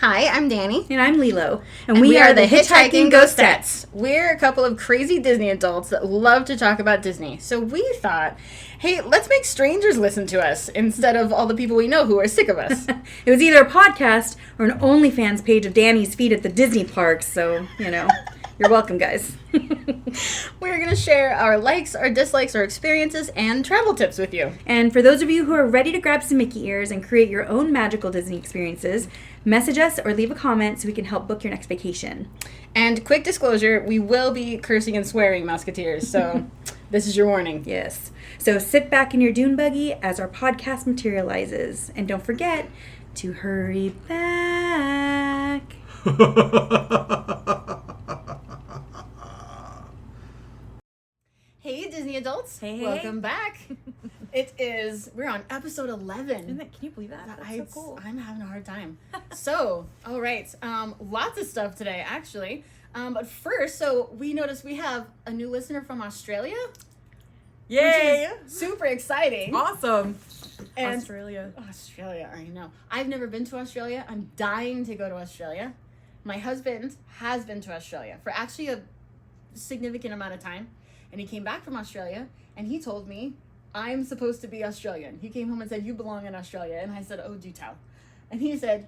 Hi, I'm Dani. And I'm Lelo. And we are the Hitchhiking Ghostettes. We're a couple of crazy Disney adults that love to talk about Disney. So we thought, hey, let's make strangers listen to us instead of all the people we know who are sick of us. It was either a podcast or an OnlyFans page of Dani's feet at the Disney parks. So, you're welcome, guys. We're going to share our likes, our dislikes, our experiences, and travel tips with you. And for those of you who are ready to grab some Mickey ears and create your own magical Disney experiences, message us or leave a comment so we can help book your next vacation. And quick disclosure, we will be cursing and swearing, Musketeers, so this is your warning. Yes. So sit back in your dune buggy as our podcast materializes. And don't forget to hurry back. Hey, Disney adults. Hey. Welcome back. We're on episode 11. Can you believe that? That's so cool. I'm having a hard time. So, all right. Lots of stuff today, actually. But first, we noticed we have a new listener from Australia. Yay! Which is super exciting. Awesome. And Australia, I know. I've never been to Australia. I'm dying to go to Australia. My husband has been to Australia for actually a significant amount of time. And he came back from Australia, and he told me, I'm supposed to be Australian. He came home and said, you belong in Australia. And I said, oh, do tell. And he said,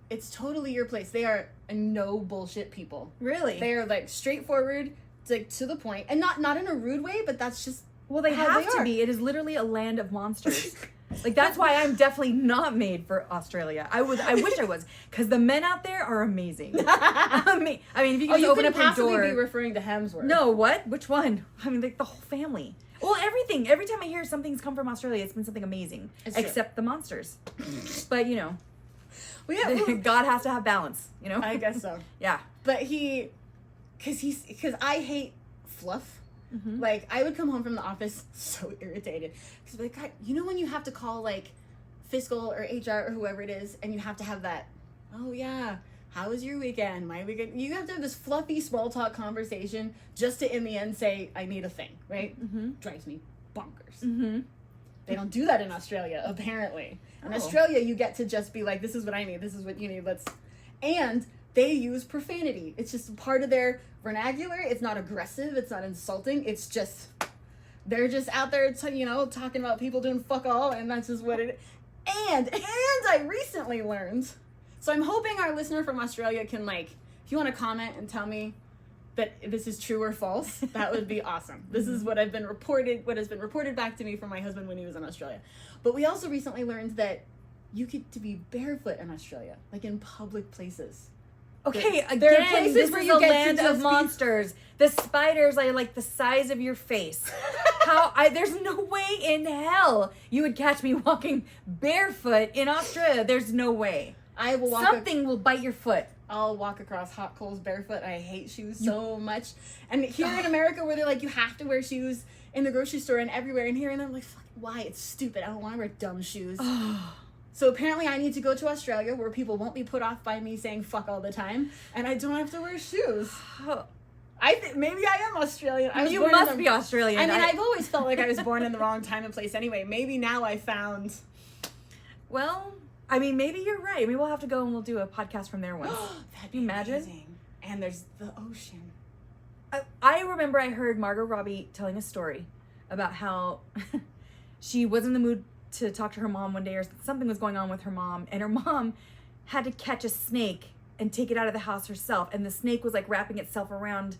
it's totally your place. They are no bullshit people. Really? They are, straightforward, to the point. And not in a rude way, but that's just they have to be. It is literally a land of monsters. That's why I'm definitely not made for Australia. I wish I was, because the men out there are amazing. I mean, if you can just open up your door. Be referring to Hemsworth. No, what? Which one? I mean, the whole family. Well, everything. Every time I hear something's come from Australia, it's been something amazing. Except the monsters. But, God has to have balance, I guess so. Yeah. But because I hate fluff. Mm-hmm. I would come home from the office so irritated. Because, God, when you have to call, fiscal or HR or whoever it is, and you have to have that, oh, yeah, how was your weekend? My weekend? You have to have this fluffy small talk conversation just to, in the end, say, I need a thing, right? Mm-hmm. Drives me bonkers. Mm-hmm. They don't do that in Australia, apparently. In Australia, you get to just be like, this is what I need, this is what you need, and they use profanity. It's just part of their vernacular. It's not aggressive. It's not insulting. It's just, they're just out there, talking about people doing fuck all, and that's just what it is. And I recently learned, so I'm hoping our listener from Australia can, if you want to comment and tell me that this is true or false, that would be awesome. This is what has been reported back to me from my husband when he was in Australia. But we also recently learned that you get to be barefoot in Australia, in public places. Okay, there are places this where is you a get land to of monsters. The spiders are the size of your face. There's no way in hell you would catch me walking barefoot in Australia. There's no way. I will walk. Something will bite your foot. I'll walk across hot coals barefoot. I hate shoes so much. And here in America, where they're you have to wear shoes in the grocery store and everywhere, and here and I'm fuck, why? It's stupid. I don't want to wear dumb shoes. So apparently I need to go to Australia where people won't be put off by me saying fuck all the time, and I don't have to wear shoes. I think maybe I am Australian. You must be Australian. I mean, I've always felt like I was born in the wrong time and place anyway. Maybe now I found... Well, I mean, maybe you're right. Maybe we'll have to go and we'll do a podcast from there once. That'd be amazing. And there's the ocean. I remember I heard Margot Robbie telling a story about how she was in the mood to talk to her mom one day, or something was going on with her mom, and her mom had to catch a snake and take it out of the house herself, and the snake was wrapping itself around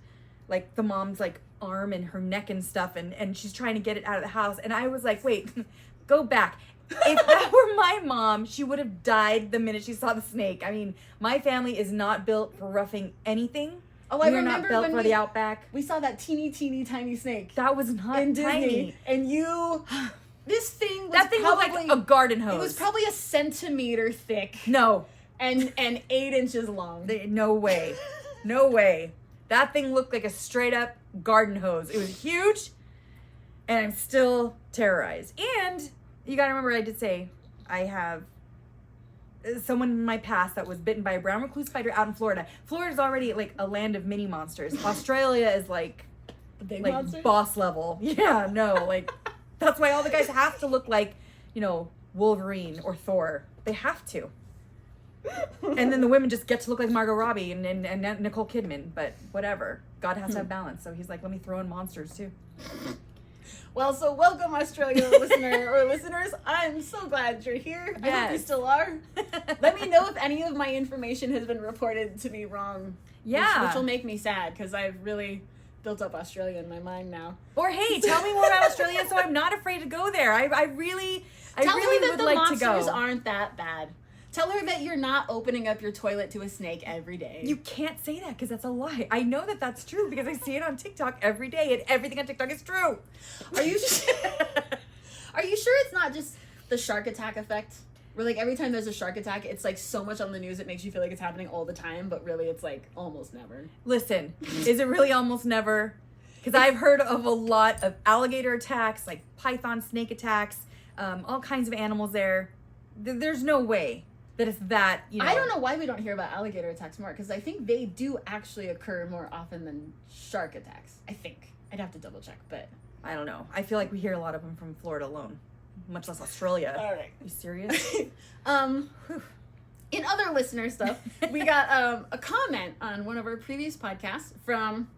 the mom's arm and her neck and stuff, and she's trying to get it out of the house, and I was wait, go back. If that were my mom, she would have died the minute she saw the snake. I mean, my family is not built for roughing anything. I remember not built for the outback. We saw that teeny tiny snake. That was not in tiny. Disney, and you... This thing was that thing probably, looked like a garden hose. It was probably a centimeter thick. No. And 8 inches long. No way. No way. That thing looked like a straight up garden hose. It was huge, and I'm still terrorized. And you gotta remember, I did say I have someone in my past that was bitten by a brown recluse spider out in Florida. Florida's already a land of mini monsters. Australia is the big monsters? Boss level. Yeah, no, that's why all the guys have to look like, Wolverine or Thor. They have to. And then the women just get to look like Margot Robbie and Nicole Kidman, but whatever. God has to have balance, so he's like, let me throw in monsters too. Well, so welcome, Australia listeners. I'm so glad you're here. Yes. I hope you still are. Let me know if any of my information has been reported to me wrong. Yeah. Which will make me sad, because I've really built up Australia in my mind now. Or, hey, tell me more about Australia so I'm not afraid to go there. I really would like to go. Tell her that the monsters aren't that bad. Tell her that you're not opening up your toilet to a snake every day. You can't say that because that's a lie. I know that that's true because I see it on TikTok every day, and everything on TikTok is true. Are you sure it's not just the shark attack effect? Where, like, every time there's a shark attack, it's, like, so much on the news it makes you feel like it's happening all the time, but really it's, like, almost never. Listen, is it really almost never? Because I've heard of a lot of alligator attacks, like python, snake attacks, all kinds of animals there. There's no way that it's that, you know. I don't know why we don't hear about alligator attacks more, because I think they do actually occur more often than shark attacks. I think. I'd have to double check, but I don't know. I feel like we hear a lot of them from Florida alone, much less Australia. All right. Are you serious? In other listener stuff, we got a comment on one of our previous podcasts from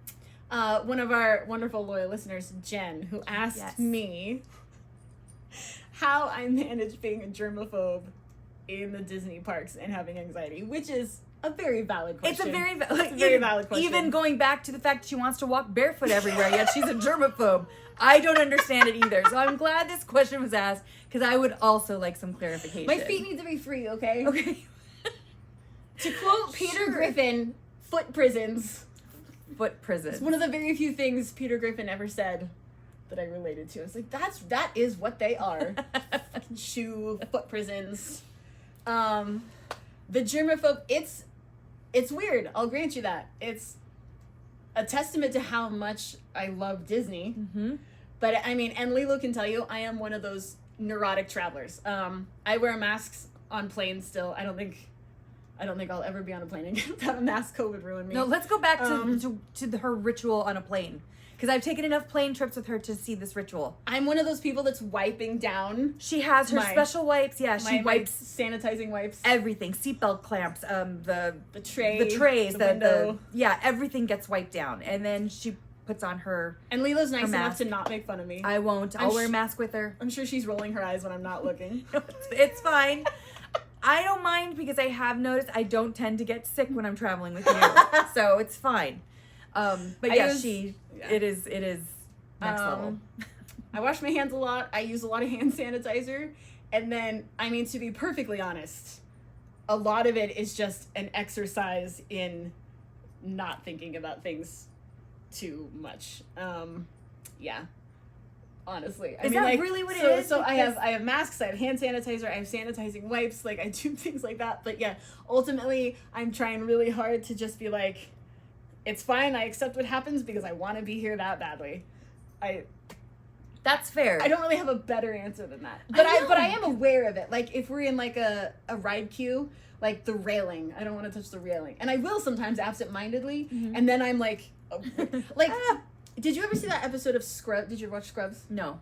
one of our wonderful loyal listeners, Jen, who asked me how I manage being a germaphobe in the Disney parks and having anxiety, which is a very valid question. It's a very valid question. Even going back to the fact that she wants to walk barefoot everywhere, yet she's a germaphobe. I don't understand it either. So I'm glad this question was asked, because I would also like some clarification. My feet need to be free, okay? Okay. To quote Peter Griffin, foot prisons. Foot prisons. It's one of the very few things Peter Griffin ever said that I related to. It's like, that is what they are. Fucking shoe, foot prisons. The germaphobe, it's weird. I'll grant you that. It's a testament to how much I love Disney. Mm-hmm. But I mean, and Lelo can tell you, I am one of those neurotic travelers. I wear masks on planes still. I don't think I'll ever be on a plane again without a mask. COVID ruined me. No, let's go back to her ritual on a plane. Because I've taken enough plane trips with her to see this ritual. I'm one of those people that's wiping down. She has her special wipes. Yeah, she wipes sanitizing wipes. Everything. Seatbelt clamps. The trays. The everything gets wiped down, and then she puts on her. And Lelo's nice enough to not make fun of me. I won't. I'll wear a mask with her. I'm sure she's rolling her eyes when I'm not looking. It's fine. I don't mind because I have noticed I don't tend to get sick when I'm traveling with you, so it's fine. But yeah, it is next level. I wash my hands a lot. I use a lot of hand sanitizer. And then, I mean, to be perfectly honest, a lot of it is just an exercise in not thinking about things too much. Yeah. Honestly. Is that really what it is? So I have masks, I have hand sanitizer, I have sanitizing wipes, like I do things like that. But yeah, ultimately I'm trying really hard to just be like, it's fine, I accept what happens because I want to be here that badly. That's fair. I don't really have a better answer than that. But I am aware of it. Like if we're in like a ride queue, like the railing, I don't want to touch the railing. And I will sometimes absentmindedly, and then I'm like did you ever see that episode of Scrubs? Did you watch Scrubs? No.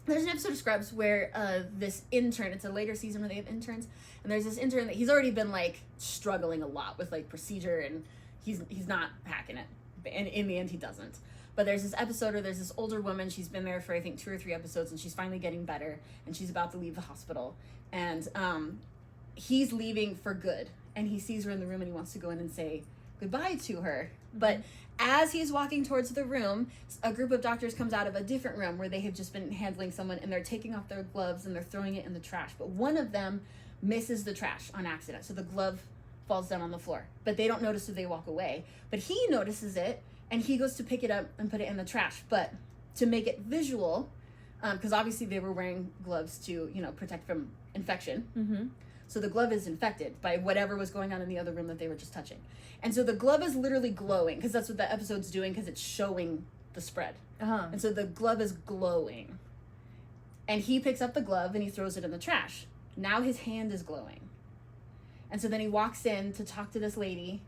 There's an episode of Scrubs where this intern, it's a later season where they have interns, and there's this intern that he's already been like struggling a lot with like procedure, and he's not hacking it. And in the end he doesn't. But there's this episode where there's this older woman, she's been there for I think 2 or 3 episodes, and she's finally getting better, and she's about to leave the hospital. And he's leaving for good, and he sees her in the room and he wants to go in and say goodbye to her. But as he's walking towards the room, a group of doctors comes out of a different room where they have just been handling someone, and they're taking off their gloves and they're throwing it in the trash. But one of them misses the trash on accident, so the glove falls down on the floor. But they don't notice, so they walk away. But he notices it, and he goes to pick it up and put it in the trash. But to make it visual, because obviously they were wearing gloves to, protect from infection. Mm-hmm. So the glove is infected by whatever was going on in the other room that they were just touching. And so the glove is literally glowing, because that's what the episode's doing, because it's showing the spread. Uh-huh. And so the glove is glowing. And he picks up the glove and he throws it in the trash. Now his hand is glowing. And so then he walks in to talk to this lady,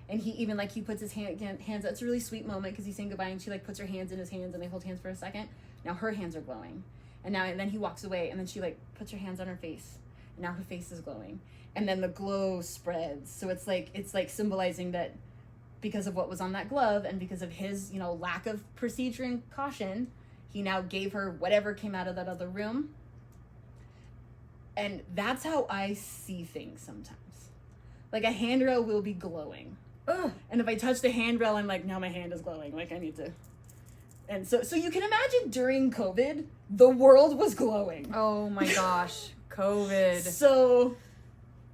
and he even he puts his hands out. It's a really sweet moment because he's saying goodbye, and she puts her hands in his hands and they hold hands for a second. Now her hands are glowing. And then he walks away, and then she puts her hands on her face. Now her face is glowing. And then the glow spreads. So it's like symbolizing that because of what was on that glove and because of his, lack of procedure and caution, he now gave her whatever came out of that other room. And that's how I see things sometimes. Like a handrail will be glowing. Ugh. And if I touch the handrail, I'm like, now my hand is glowing. Like I need to. And so you can imagine during COVID, the world was glowing. Oh my gosh. COVID. So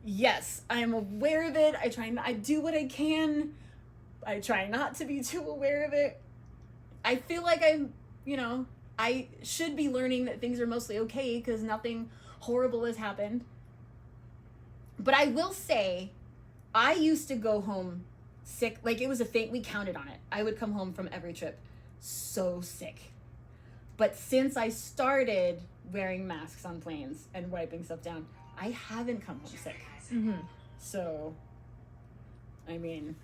yes, I am aware of it. I do what I can. I try not to be too aware of it. I feel like I should be learning that things are mostly okay because nothing horrible has happened. But I will say, I used to go home sick. Like, it was a thing. We counted on it. I would come home from every trip so sick. But since I started wearing masks on planes and wiping stuff down, I haven't come home sick. Mm-hmm. So, I mean...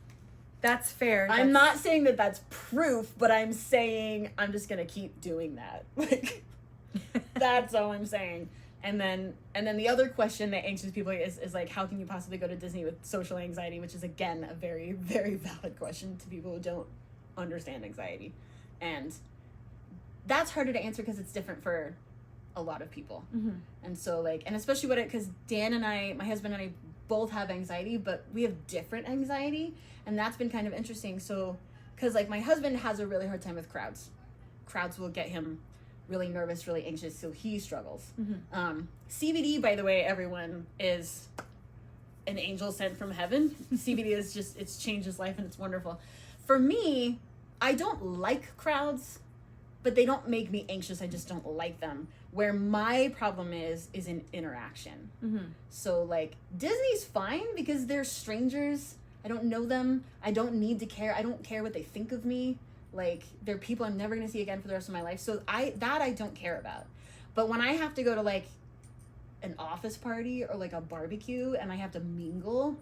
That's fair. I'm not saying that that's proof, but I'm saying I'm just going to keep doing that. Like, that's all I'm saying. And then the other question that anxious people is like, how can you possibly go to Disney with social anxiety? Which is, again, a very, very valid question to people who don't understand anxiety. And that's harder to answer because it's different for a lot of people. Mm-hmm. And so, and especially because Dan and I, my husband and I, both have anxiety, but we have different anxiety. And that's been kind of interesting. So, because, my husband has a really hard time with crowds. Crowds will get him really nervous, really anxious, so he struggles. Mm-hmm. CBD, by the way, everyone, is an angel sent from heaven. CBD is it's changed his life and it's wonderful. For me, I don't like crowds, but they don't make me anxious. I just don't like them. Where my problem is in interaction. Mm-hmm. So, Disney's fine because they're strangers. I don't know them. I don't need to care. I don't care what they think of me. They're people I'm never going to see again for the rest of my life. So I don't care about. But when I have to go to an office party or a barbecue and I have to mingle,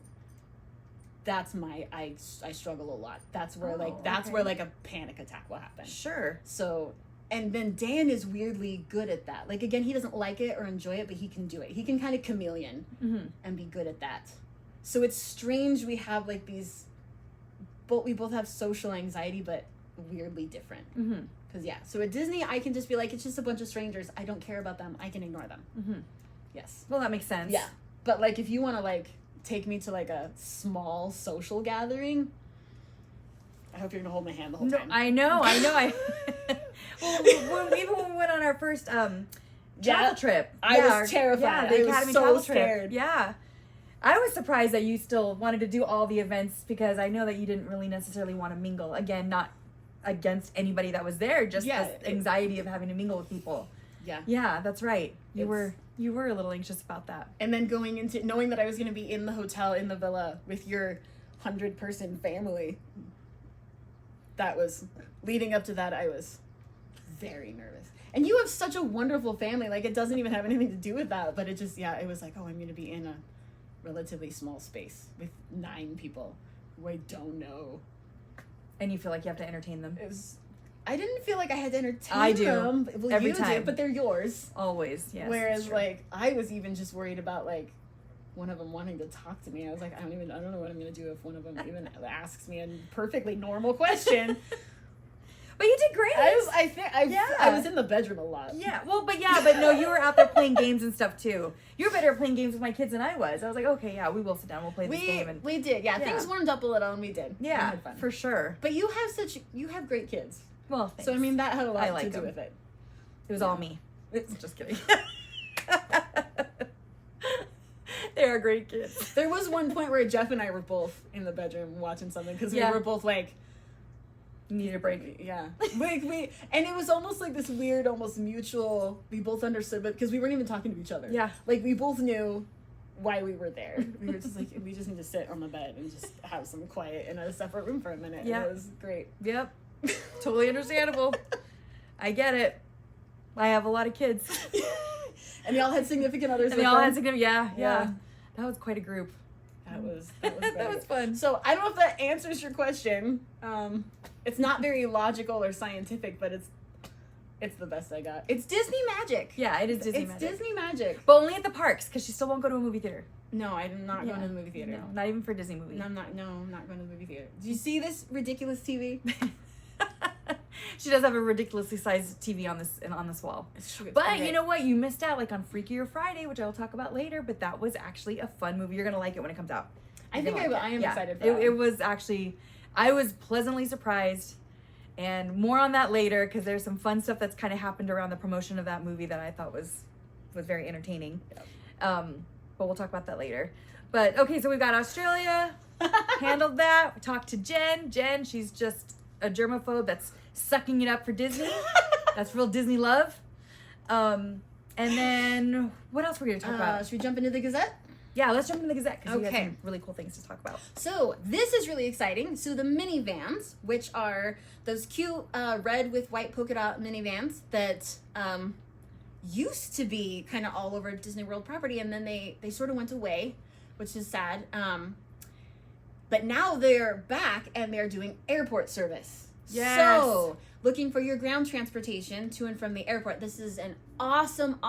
that's I struggle a lot. That's where where a panic attack will happen. Sure. So, and then Dan is weirdly good at that. Again, he doesn't like it or enjoy it, but he can do it. He can kind of chameleon and be good at that. So it's strange we have these, but we both have social anxiety, but weirdly different. Mm-hmm. Because so at Disney, I can just be it's just a bunch of strangers. I don't care about them. I can ignore them. Mm-hmm. Yes. Well, that makes sense. Yeah. But if you want to take me to a small social gathering, I hope you're gonna hold my hand the whole time. I know. Well, even when we went on our first travel trip, I was terrified. Yeah, the I Academy was so travel scared. trip. Yeah. I was surprised that you still wanted to do all the events because I know that you didn't really necessarily want to mingle. Again, not against anybody that was there, just the anxiety of having to mingle with people. Yeah. Yeah, that's right. You were a little anxious about that. And then going into knowing that I was going to be in the hotel in the villa with your 100-person family. That was leading up to that. I was very nervous. And you have such a wonderful family. It doesn't even have anything to do with that, but it just it was I'm going to be in a relatively small space with 9 people who I don't know. And you feel like you have to entertain them? I didn't feel like I had to entertain I do. them. Well, Every you time. do, but they're yours. Always, yes. Whereas, I was even just worried about, one of them wanting to talk to me. I was I don't know what I'm going to do if one of them even asks me a perfectly normal question. But you did great. I was in the bedroom a lot. Yeah, but no, you were out there playing games and stuff too. You were better at playing games with my kids than I was. I was okay, yeah, we will sit down, we'll play this game. And we did, yeah. Things warmed up a little and we did. Yeah, we had fun. for sure. But you have great kids. Well, thanks. So that had a lot to do with it. It was all me. Just kidding. They are great kids. There was one point where Jeff and I were both in the bedroom watching something because we were both need a break. Yeah. And it was almost this weird, almost mutual, we both understood, but because we weren't even talking to each other. Yeah. We both knew why we were there. We were just we just need to sit on the bed and just have some quiet in a separate room for a minute. Yeah. And it was great. Yep. Totally understandable. I get it. I have a lot of kids. And y'all had significant others. Yeah. That was quite a group. That was great. That was fun. So I don't know if that answers your question. It's not very logical or scientific, but It's the best I got. It's Disney magic. Yeah, it is Disney magic. It's Disney magic. But only at the parks, because she still won't go to a movie theater. No, I'm not going to the movie theater. No, not even for a Disney movie. No, I'm not going to the movie theater. Do you see this ridiculous TV? She does have a ridiculously sized TV on this wall. It's true. But you know what? You missed out like on Freakier Friday, which I will talk about later. But that was actually a fun movie. You're gonna like it when it comes out. I am excited for it. It was actually, I was pleasantly surprised, and more on that later because there's some fun stuff that's kind of happened around the promotion of that movie that I thought was very entertaining. Yep. But we'll talk about that later. But okay, so we've got Australia, handled that. We talked to Jen. Jen, she's just a germaphobe that's sucking it up for Disney. That's real Disney love. And then what else were we going to talk about? Should we jump into the Gazette? Yeah, let's jump into the Gazette because we have some really cool things to talk about. So this is really exciting. So the minivans, which are those cute red with white polka dot minivans that used to be kind of all over Disney World property, and then they sort of went away, which is sad. But now they're back and they're doing airport service. Yes. So, looking for your ground transportation to and from the airport, this is an awesome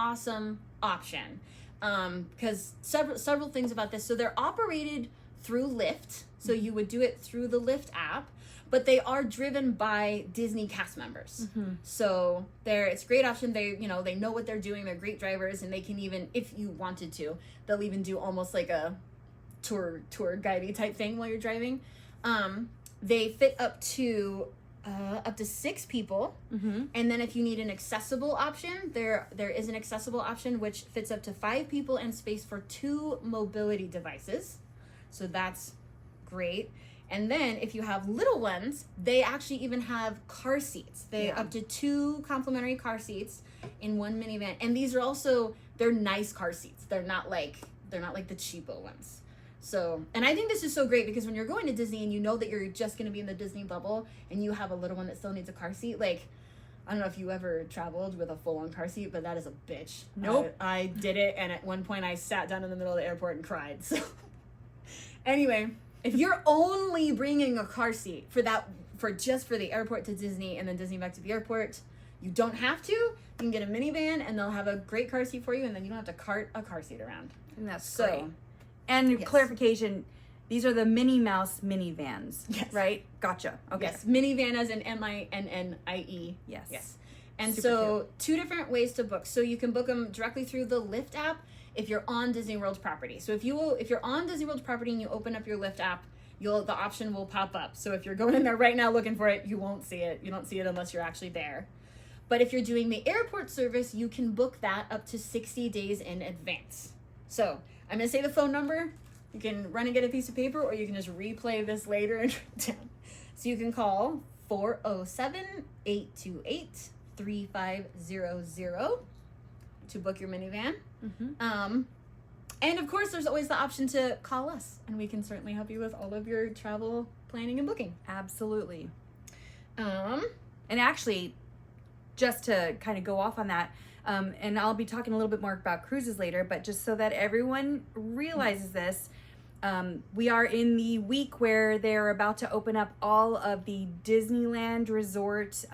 option. Because several things about this. So they're operated through Lyft. So you would do it through the Lyft app, but they are driven by Disney cast members. Mm-hmm. So it's a great option. They know what they're doing. They're great drivers, and they can even, if you wanted to, they'll even do almost like a tour guide type thing while you're driving. They fit up to 6 people. Mm-hmm. And then if you need an accessible option, there is an accessible option which fits up to 5 people and space for 2 mobility devices. So that's great. And then if you have little ones, they actually even have car seats. Up to 2 complimentary car seats in one minivan. And these are they're nice car seats. They're not like the cheapo ones. So, and I think this is so great because when you're going to Disney and you know that you're just going to be in the Disney bubble and you have a little one that still needs a car seat, like, I don't know if you ever traveled with a full-on car seat, but that is a bitch. Nope. I did it, and at one point I sat down in the middle of the airport and cried. So, anyway, if you're only bringing a car seat for the airport to Disney and then Disney back to the airport, you don't have to. You can get a minivan and they'll have a great car seat for you, and then you don't have to cart a car seat around. And that's great. And clarification, these are the Minnie Mouse minivans, right? Gotcha. Okay. Yes, minivan as in MINNIE. Yes. And super cute. 2 different ways to book. So you can book them directly through the Lyft app if you're on Disney World's property. So if you're on Disney World's property and you open up your Lyft app, the option will pop up. So if you're going in there right now looking for it, you won't see it. You don't see it unless you're actually there. But if you're doing the airport service, you can book that up to 60 days in advance. So I'm going to say the phone number. You can run and get a piece of paper, or you can just replay this later and write it down. So you can call 407-828-3500 to book your minivan. Mm-hmm. And of course, there's always the option to call us, and we can certainly help you with all of your travel planning and booking. Absolutely. And actually, just to kind of go off on that, and I'll be talking a little bit more about cruises later, but just so that everyone realizes this, we are in the week where they're about to open up all of the Disneyland Resort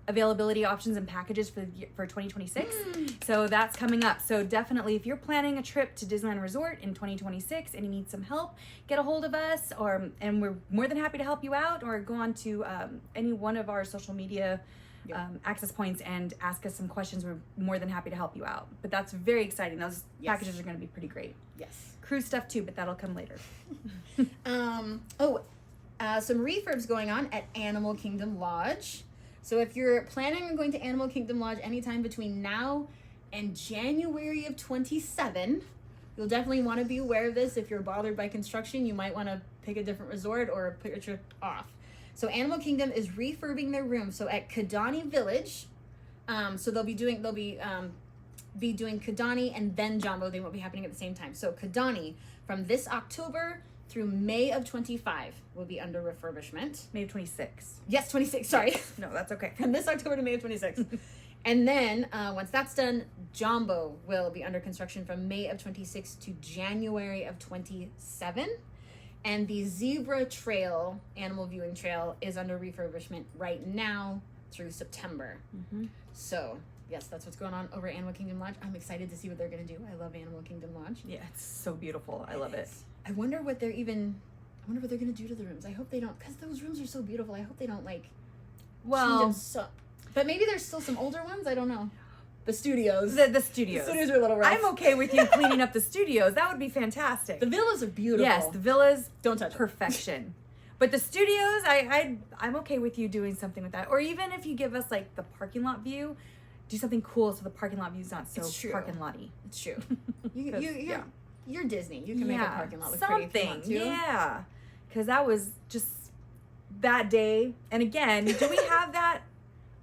availability options and packages for 2026. So that's coming up. So definitely, if you're planning a trip to Disneyland Resort in 2026 and you need some help, get a hold of us, and we're more than happy to help you out, or go on to any one of our social media access points and ask us some questions. We're more than happy to help you out. But that's very exciting. Those packages are going to be pretty great. Yes. Cruise stuff too, but that'll come later. Some refurbs going on at Animal Kingdom Lodge. So if you're planning on going to Animal Kingdom Lodge anytime between now and January of 27, you'll definitely want to be aware of this. If you're bothered by construction, you might want to pick a different resort or put your trip off. So Animal Kingdom is refurbing their rooms. So at Kidani Village, so they'll be doing Kidani and then Jambo. They won't be happening at the same time. So Kidani from this October through May of 25 will be under refurbishment. May of 26. Yes, 26. Sorry. No, that's okay. From this October to May of 26. And then once that's done, Jambo will be under construction from May of 26 to January of 27. And the Zebra Trail, animal viewing trail, is under refurbishment right now through September. So, yes, that's what's going on over at Animal Kingdom Lodge. I'm excited to see what they're going to do. I love Animal Kingdom Lodge. Yeah, it's so beautiful. I love it. I wonder what they're going to do to the rooms. I hope they don't, because those rooms are so beautiful. I hope they don't, like, change them so. But maybe there's still some older ones. I don't know. The studios. The studios. The studios are a little rough. I'm okay with you cleaning up the studios. That would be fantastic. The villas are beautiful. Yes, the villas. Don't touch perfection. But the studios, I'm okay with you doing something with that. Or even if you give us like the parking lot view, do something cool so the parking lot view is not so parking lot-y. It's true. You're Disney. You can make a parking lot look pretty if you want to. Yeah. Because that was just that day. And again, do we have that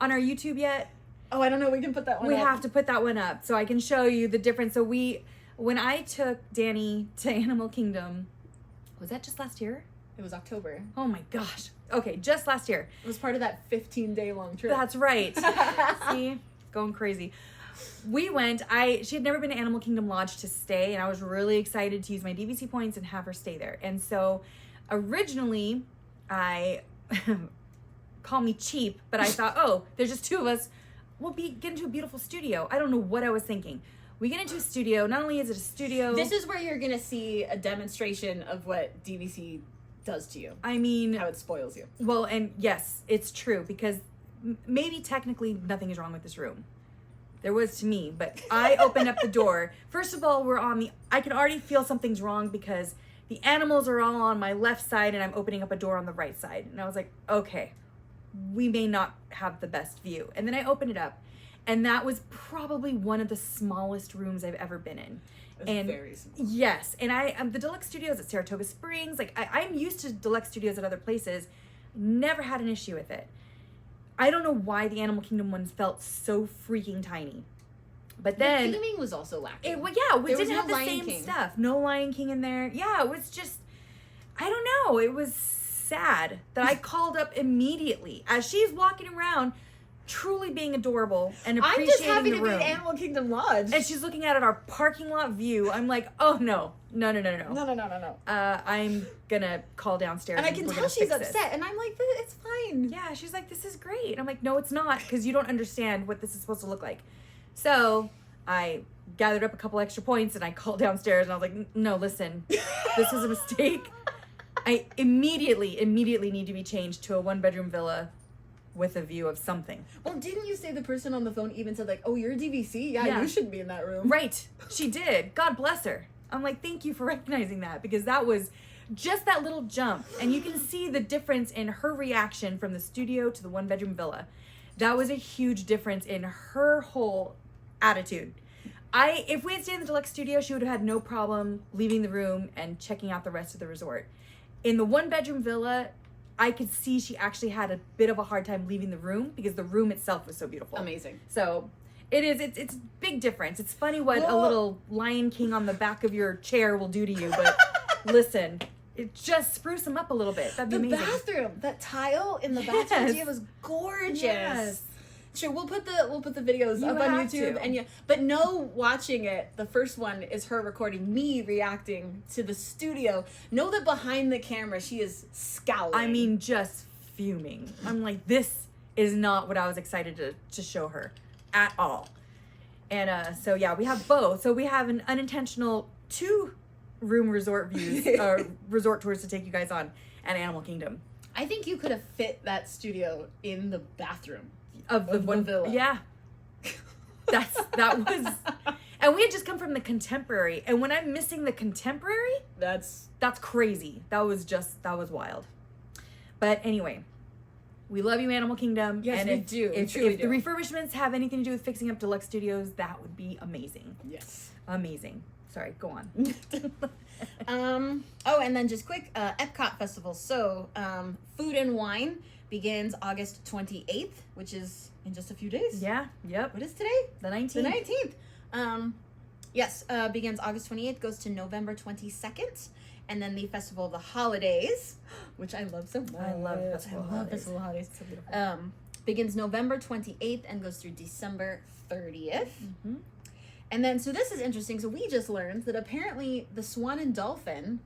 on our YouTube yet? Oh, I don't know. We can put that one up. We have to put that one up so I can show you the difference. So when I took Dani to Animal Kingdom, was that just last year? It was October. Oh my gosh. Okay, just last year. It was part of that 15-day long trip. That's right. See? Going crazy. We went, she had never been to Animal Kingdom Lodge to stay, and I was really excited to use my DVC points and have her stay there. And so originally, call me cheap, but I thought, oh, there's just two of us. We'll get into a beautiful studio. I don't know what I was thinking. We get into a studio. Not only is it a studio. This is where you're going to see a demonstration of what DVC does to you. I mean. How it spoils you. Well, and yes, it's true because maybe technically nothing is wrong with this room. There was to me, but I opened up the door. First of all, I can already feel something's wrong because the animals are all on my left side and I'm opening up a door on the right side. And I was like, okay, we may not have the best view. And then I opened it up, and that was probably one of the smallest rooms I've ever been in. And very small. Yes, and the deluxe studios at Saratoga Springs, like I'm used to deluxe studios at other places, never had an issue with it. I don't know why the Animal Kingdom ones felt so freaking tiny. But then the theming was also lacking. We didn't have the same stuff. No Lion King in there. Yeah, it was just, I don't know. It was sad that I called up immediately as she's walking around, truly being adorable and appreciating the room. I'm just happy to be at Animal Kingdom Lodge. And she's looking out at our parking lot view. I'm like, oh no. No. I'm gonna call downstairs. And I can tell she's upset. And I'm like, it's fine. Yeah, she's like, this is great. And I'm like, no, it's not, because you don't understand what this is supposed to look like. So I gathered up a couple extra points and I called downstairs and I was like, no, listen, this was a mistake. I immediately need to be changed to a 1-bedroom villa with a view of something. Well, didn't you say the person on the phone even said like, oh, you're DVC? Yeah, you should be in that room. Right. She did. God bless her. I'm like, thank you for recognizing that, because that was just that little jump. And you can see the difference in her reaction from the studio to the 1-bedroom villa. That was a huge difference in her whole attitude. If we had stayed in the deluxe studio, she would have had no problem leaving the room and checking out the rest of the resort. In the 1-bedroom villa, I could see she actually had a bit of a hard time leaving the room because the room itself was so beautiful. Amazing. So it's a big difference. It's funny what a little Lion King on the back of your chair will do to you, but listen, it just spruce them up a little bit. That'd be amazing. The bathroom, that tile in the bathroom, it was gorgeous. Yes. Sure, we'll put the videos up on YouTube, and but no watching it. The first one is her recording me reacting to the studio. Know that behind the camera she is scowling. I mean, just fuming. I'm like, this is not what I was excited to show her at all. And so yeah, we have both. So we have an unintentional 2-room resort views, resort tours to take you guys on at Animal Kingdom. I think you could have fit that studio in the bathroom. Of the one villa. Yeah. That was, and we had just come from the Contemporary, and when I'm missing the Contemporary, that's crazy. That was wild. But anyway, we love you, Animal Kingdom. Yes, and we do. If the refurbishments have anything to do with fixing up deluxe studios, that would be amazing. Yes. Amazing. Sorry, go on. And then just quick, Epcot Festival. So, Food and Wine begins August 28th, which is in just a few days. Yeah, yep. What is today? The 19th. The 19th. Yes, begins August 28th, goes to November 22nd. And then the Festival of the Holidays, which I love so much. I love Festival of Festival Holidays. So beautiful. Begins November 28th and goes through December 30th. Mm-hmm. And then, so this is interesting. So we just learned that apparently the Swan and Dolphin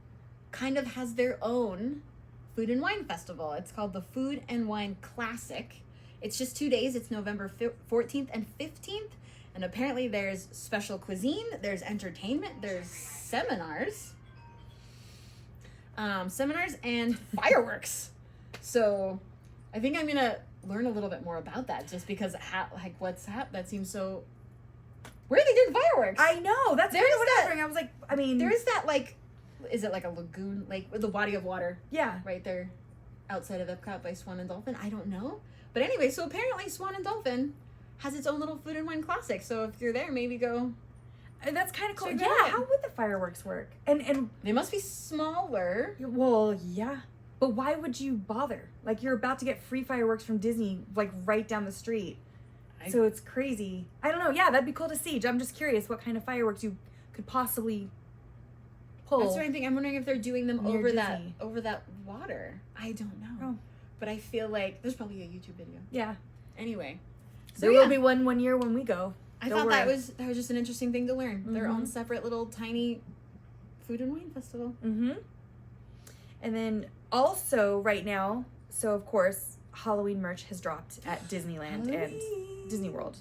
kind of has their own Food and Wine Festival. It's called the Food and Wine Classic. It's just 2 days. It's November 14th and 15th. And apparently there's special cuisine, there's entertainment, there's seminars. And fireworks. So I think I'm going to learn a little bit more about that just because that seems so... Where are they doing fireworks? I know. That's There's kind of what I was that- wondering. I was like, I mean... There's that, like... Is it like a lagoon? Like, with the body of water? Yeah. Right there outside of Epcot by Swan and Dolphin? I don't know. But anyway, so apparently Swan and Dolphin has its own little food and wine classic. So if you're there, maybe go... That's kind of cool. Check it Yeah, out. how would the fireworks work? And They must be smaller. well, yeah. But why would you bother? Like, you're about to get free fireworks from Disney, like, right down the street. So it's crazy. I don't know. Yeah, that'd be cool to see. I'm just curious what kind of fireworks you could possibly pull. That's what I'm thinking. I'm wondering if they're doing them Near over that Disney. water. I don't know. Oh. But I feel like there's probably a YouTube video. Yeah. Anyway. So There will be one year when we go. I Don't thought that worry. was just an interesting thing to learn. Their Mhm. own separate little tiny food and wine festival. Mm-hmm. And then also right now, so of course, Halloween merch has dropped at Disneyland and Disney World.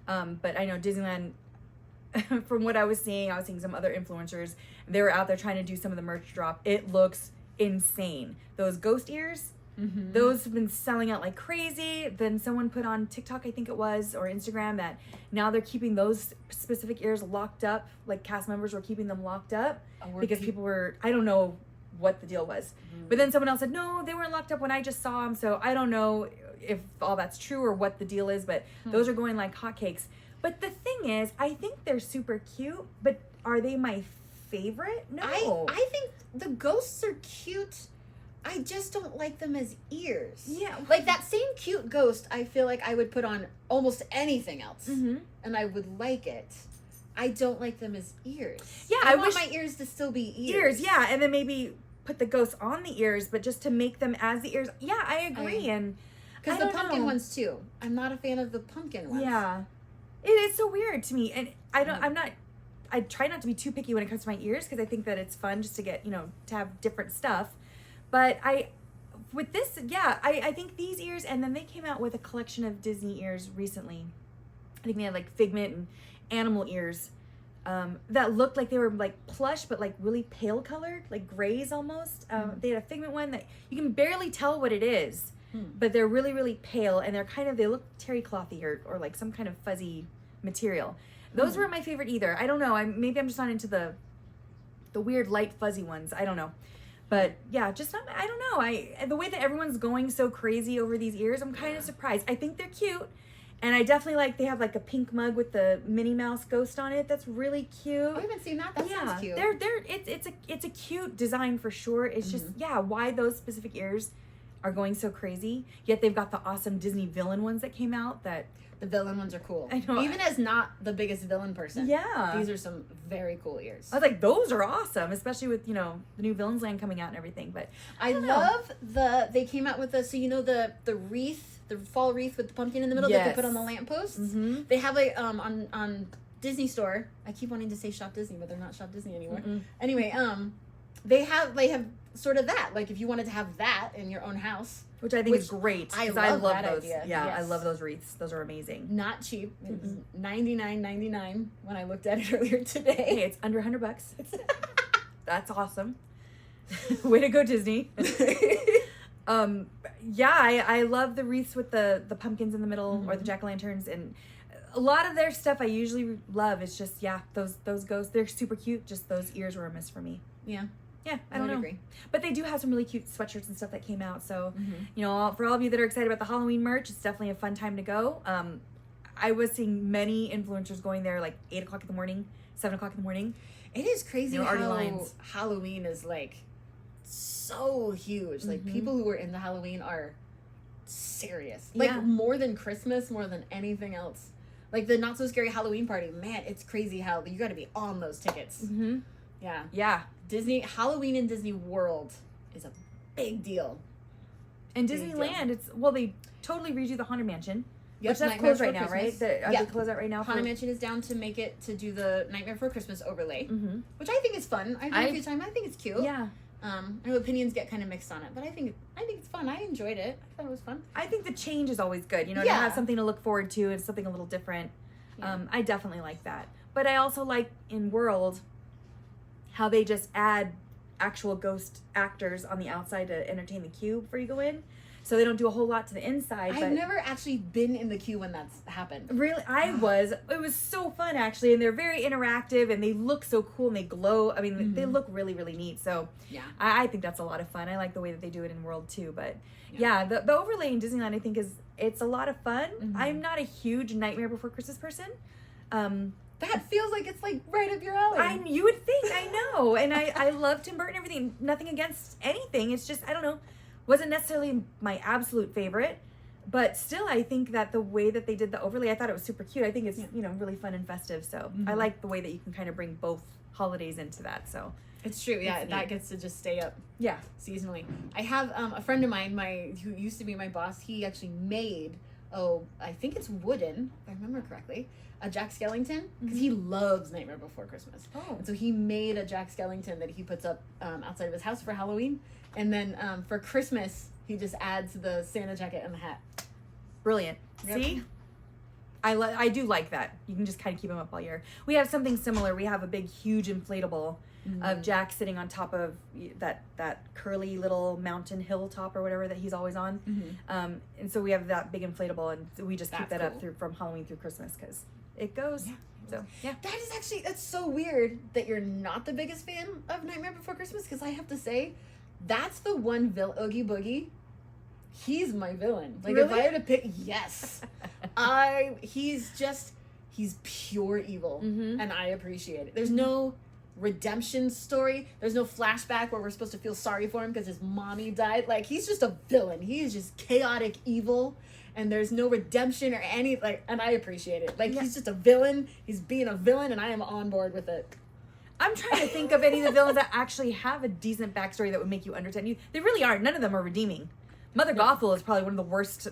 But I know Disneyland, from what I was seeing some other influencers, they were out there trying to do some of the merch drop. It looks insane. Those ghost ears, Mm-hmm. those have been selling out like crazy. Then someone put on TikTok, I think it was, or Instagram, that now they're keeping those specific ears locked up. Like cast members were keeping them locked up because people were, I don't know what the deal was. Mm-hmm. But then someone else said, no, they weren't locked up when I just saw them. So I don't know if all that's true or what the deal is, but those are going like hotcakes. But the thing is, I think they're super cute, but are they my favorite? No. I think the ghosts are cute. I just don't like them as ears. Yeah. Like that same cute ghost, I feel like I would put on almost anything else. Mm-hmm. And I would like it. I don't like them as ears. Yeah, I I want wish- my ears to still be Ears, yeah. And then maybe put the ghosts on the ears, but just to make them as the ears. Yeah, I agree. And Because I the don't pumpkin know. ones too. I'm not a fan of the pumpkin ones. Yeah. It's so weird to me. And I try not to be too picky when it comes to my ears because I think that it's fun just to get, to have different stuff. But with this, yeah, I think these ears, and then they came out with a collection of Disney ears recently. I think they had like Figment and animal ears that looked like they were like plush, but like really pale colored, like grays almost. They had a Figment one that you can barely tell what it is, but they're really, really pale, and they look terry clothy or like some kind of fuzzy material. Those weren't my favorite either. I don't know. Maybe I'm just not into the weird light fuzzy ones. I don't know. But yeah, just not, I don't know. The way that everyone's going so crazy over these ears, I'm kind of surprised. I think they're cute. And I definitely they have like a pink mug with the Minnie Mouse ghost on it. That's really cute. Oh, I haven't seen that. That sounds cute. It's a cute design for sure. It's just, why those specific ears are going so crazy. Yet they've got the awesome Disney villain ones that came out that... The villain ones are cool. I know. Even as not the biggest villain person. Yeah. These are some very cool ears. I was like, those are awesome, especially with, the new Villains Land coming out and everything. But I love they came out with the wreath, the fall wreath with the pumpkin in the middle that they put on the lampposts. Mm-hmm. They have on Disney Store. I keep wanting to say Shop Disney, but they're not Shop Disney anymore. Mm-mm. Anyway, they have sort of that. Like if you wanted to have that in your own house. Which I think is great. I 'cause love love that those. idea. Yeah, I Yes. love those wreaths. Those are amazing. Not cheap. It was $99.99 when I looked at it earlier today. Hey, it's under $100. That's awesome. Way to go, Disney. I love the wreaths with the pumpkins in the middle or the jack-o'-lanterns, and a lot of their stuff I usually love. It's just those ghosts, they're super cute. Just those ears were a miss for me. Yeah, I don't know. agree. But they do have some really cute sweatshirts and stuff that came out. So, for all of you that are excited about the Halloween merch, it's definitely a fun time to go. I was seeing many influencers going there like 8 o'clock in the morning, 7 o'clock in the morning. It is crazy There are already how lines. Halloween is like so huge. Like people who are into Halloween are serious. Like Yeah. more than Christmas, more than anything else. Like the Not So Scary Halloween party, man, it's crazy how you got to be on those tickets. Mm-hmm. Yeah. Yeah. Halloween in Disney World is a big deal. And Big deal. Disneyland, they totally redo the Haunted Mansion. Yep, Which that's Nightmare closed right Before now, right? Christmas. Are Yeah. they closed out right now? Haunted Mansion is down to do the Nightmare Before Christmas overlay, Mm-hmm. which I think is fun. I have a good time. I think it's cute. Yeah. I know opinions get kind of mixed on it, but I think it's fun. I enjoyed it. I thought it was fun. I think the change is always good, to have something to look forward to and something a little different. Yeah. I definitely like that. But I also like in World how they just add actual ghost actors on the outside to entertain the queue before you go in. So they don't do a whole lot to the inside. I've never actually been in the queue when that's happened. Really? It was so fun actually, and they're very interactive and they look so cool and they glow. I mean, they look really, really neat. So yeah, I think that's a lot of fun. I like the way that they do it in World too. But yeah, the overlay in Disneyland I think it's a lot of fun. I'm not a huge Nightmare Before Christmas person. That feels like it's like right up your alley. You would think, I know. And I love Tim Burton and everything. Nothing against anything. It's just, I don't know. Wasn't necessarily my absolute favorite. But still, I think that the way that they did the overlay, I thought it was super cute. I think it's, really fun and festive. So I like the way that you can kind of bring both holidays into that. So it's true. Yeah, that gets to just stay up. Yeah. Seasonally. I have a friend of mine, who used to be my boss. He actually made, I think it's wooden, if I remember correctly, a Jack Skellington, because he loves Nightmare Before Christmas. Oh. And so he made a Jack Skellington that he puts up outside of his house for Halloween. And then for Christmas, he just adds the Santa jacket and the hat. Brilliant. Yep. See? I do like that. You can just kind of keep them up all year. We have something similar. We have a big, huge inflatable of Jack sitting on top of that curly little mountain hilltop or whatever that he's always on. And so we have that big inflatable, and we just keep that up from Halloween through Christmas because it goes. Yeah. So yeah. That's so weird that you're not the biggest fan of Nightmare Before Christmas, because I have to say, that's the one Oogie Boogie. He's my villain. Like, really? if I were to pick, yes. He's pure evil, and I appreciate it. There's no redemption story. There's no flashback where we're supposed to feel sorry for him because his mommy died. Like, he's just a villain. He is just chaotic evil, and there's no redemption or any, and I appreciate it. He's just a villain. He's being a villain, and I am on board with it. I'm trying to think of any of the villains that actually have a decent backstory that would make you understand you. They really aren't. None of them are redeeming. Mother Gothel is probably one of the worst.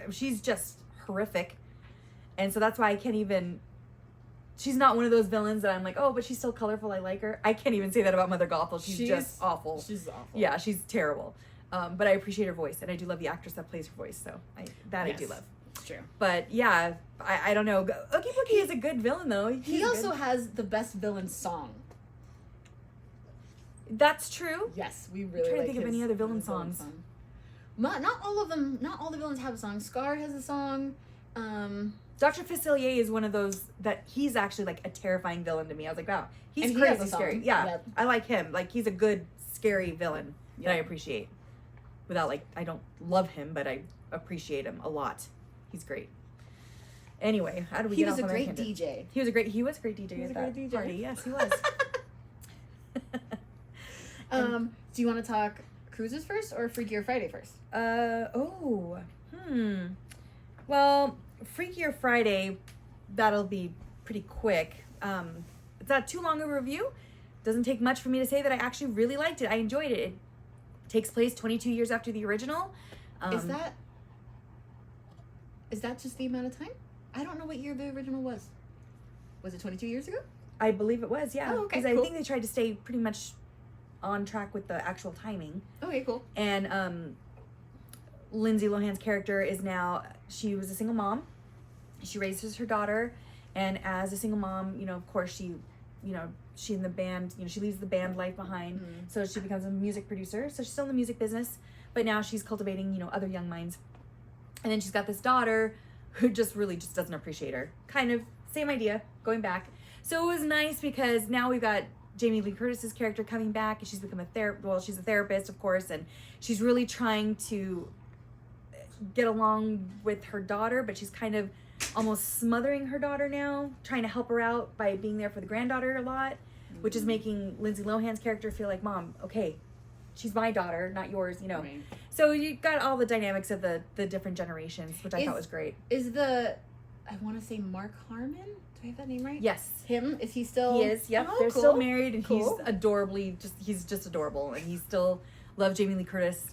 She's just horrific. And so that's why I can't even... She's not one of those villains that I'm like, oh, but she's still colorful. I like her. I can't even say that about Mother Gothel. She's just awful. She's awful. Yeah, she's terrible. But I appreciate her voice. And I do love the actress that plays her voice. So I do love. It's true. But yeah, I don't know. Oogie Boogie is a good villain, though. He also has the best villain song. That's true. Yes, we really I'm trying to think of any other villain songs. Not all of them. Not all the villains have a song. Scar has a song. Dr. Facilier is one of those that he's actually like a terrifying villain to me. I was like, wow, he's crazy scary. Yeah, yep. I like him. Like, he's a good scary villain that I appreciate. Without I don't love him, but I appreciate him a lot. He's great. Anyway, how do we get off on that tangent? He was a great DJ at that party. Yes, he was. Do you want to talk cruises first or Freakier Friday first? Well, Freakier Friday, that'll be pretty quick. It's not too long of a review. Doesn't take much for me to say that I actually really liked it. I enjoyed it. It takes place 22 years after the original. Is that just the amount of time? I don't know what year the original was. Was it 22 years ago? I believe it was, yeah. Oh, okay, because cool. I think they tried to stay pretty much on track with the actual timing. Okay, cool. And Lindsay Lohan's character is now, she was a single mom. She raises her daughter, and as a single mom, of course she in the band, she leaves the band life behind. So she becomes a music producer. So she's still in the music business, but now she's cultivating, other young minds. And then she's got this daughter who just doesn't appreciate her. Kind of same idea, going back. So it was nice because now we've got Jamie Lee Curtis's character coming back, and she's become she's a therapist, of course, and she's really trying to get along with her daughter, but she's kind of almost smothering her daughter now, trying to help her out by being there for the granddaughter a lot, which is making Lindsay Lohan's character feel like, Mom, okay, she's my daughter, not yours, Right. So you got all the dynamics of the different generations, which I thought was great. I want to say Mark Harmon? Do I have that name right? Yes. Him? Is he still? He is, yep. Oh, They're cool. still married, and Cool. he's just adorable, and he still loves Jamie Lee Curtis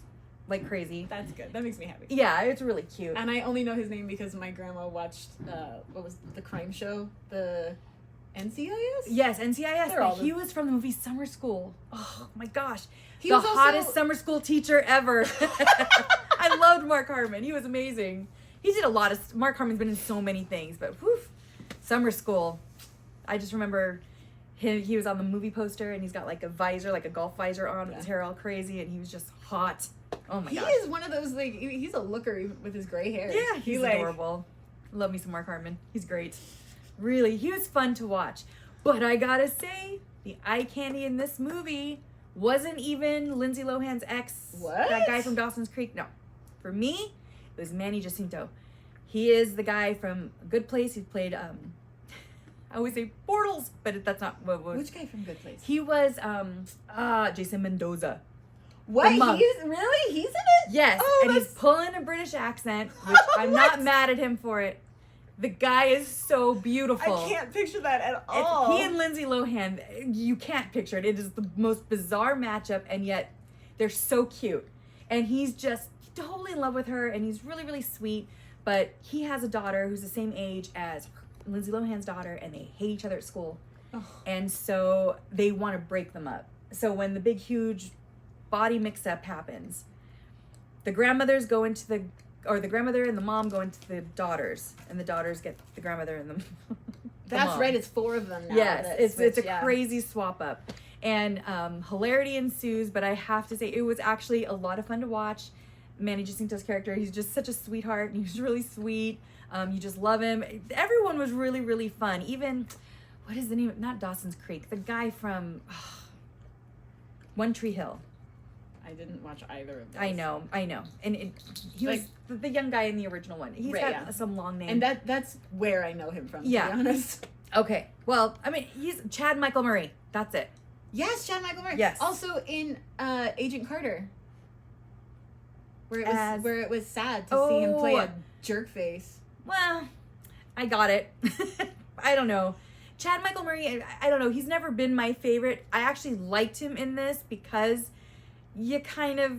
like crazy. That's good. That makes me happy. Yeah, it's really cute. And I only know his name because my grandma watched, what was the crime show? NCIS? Yes, NCIS. They're all But he was from the movie Summer School. Oh my gosh. He the was also- hottest summer school teacher ever. I loved Mark Harmon. He was amazing. He did a lot of... Mark Harmon's been in so many things, but whew, Summer School. I just remember he was on the movie poster, and he's got like a visor, like a golf visor on, with his hair all crazy, and he was just hot. Oh my gosh. He is one of those, like, he's a looker even with his gray hair. Yeah, he's adorable. Love me some Mark Harmon. He's great. Really, he was fun to watch. But I gotta say, the eye candy in this movie wasn't even Lindsay Lohan's ex. What? That guy from Dawson's Creek. No. For me, it was Manny Jacinto. He is the guy from Good Place. He played, I always say Bortles, but that's not what was. Which guy from Good Place? He was, Jason Mendoza. What? The monk. He's in it? Yes, Oh, and he's pulling a British accent, which I'm not mad at him for it. The guy is so beautiful. I can't picture that at all. He and Lindsay Lohan, you can't picture it. It is the most bizarre matchup, and yet they're so cute. And he's just totally in love with her, and he's really, really sweet. But he has a daughter who's the same age as Lindsay Lohan's daughter, and they hate each other at school. Oh. And so they want to break them up. So when the big, huge body mix-up happens, the grandmothers go into the grandmother and the mom go into the daughters, and the daughters get the grandmother and the That's mom. right, it's 4 of them now. Yes, it's a crazy swap up. And hilarity ensues, but I have to say, it was actually a lot of fun to watch. Manny Jacinto's character, he's just such a sweetheart, and he's really sweet. You just love him. Everyone was really, really fun. Even, what is the name? Not Dawson's Creek. The guy from One Tree Hill. I didn't watch either of those. I know. And he was the young guy in the original one. He's got some long name. And that's where I know him from, to be honest. Okay. Well, I mean, he's Chad Michael Murray. That's it. Yes, Chad Michael Murray. Yes. Also in Agent Carter. Where it was sad to see him play a jerk face. Well, I got it. I don't know. Chad Michael Murray, I don't know. He's never been my favorite. I actually liked him in this because you kind of,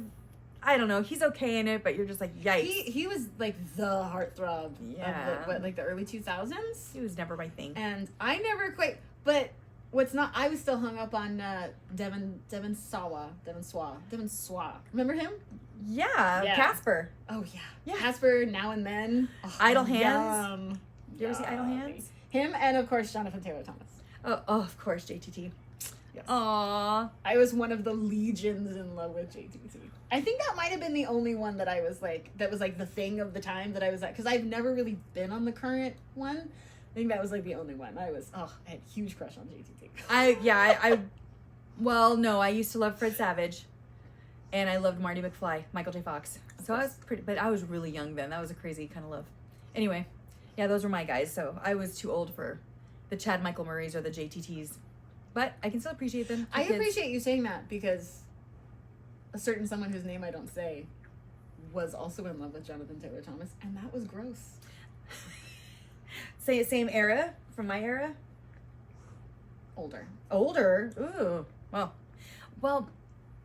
I don't know. He's okay in it, but you're just like, yikes. He was like the heartthrob of the early 2000s? He was never my thing. And I never quite, but I was still hung up on Devon Sawa. Remember him? Yeah, Casper. Oh, yeah. Casper, Now and Then. Oh, Idle Hands. Yum. You ever see Idle Hands? Him and, of course, Jonathan Taylor Thomas. Oh, of course, JTT. Yes. Aww. I was one of the legions in love with JTT. I think that might have been the only one that I was like, that was like the thing of the time that I was at, because I've never really been on the current one. I think that was like the only one. I had a huge crush on JTT. Well, no, I used to love Fred Savage, and I loved Marty McFly, Michael J. Fox. So I was but I was really young then. That was a crazy kind of love. Anyway, yeah, those were my guys. So I was too old for the Chad Michael Murrays or the JTTs, but I can still appreciate them. I appreciate you saying that, because a certain someone whose name I don't say was also in love with Jonathan Taylor Thomas, and that was gross. Same era from my era? Older. Ooh. Well,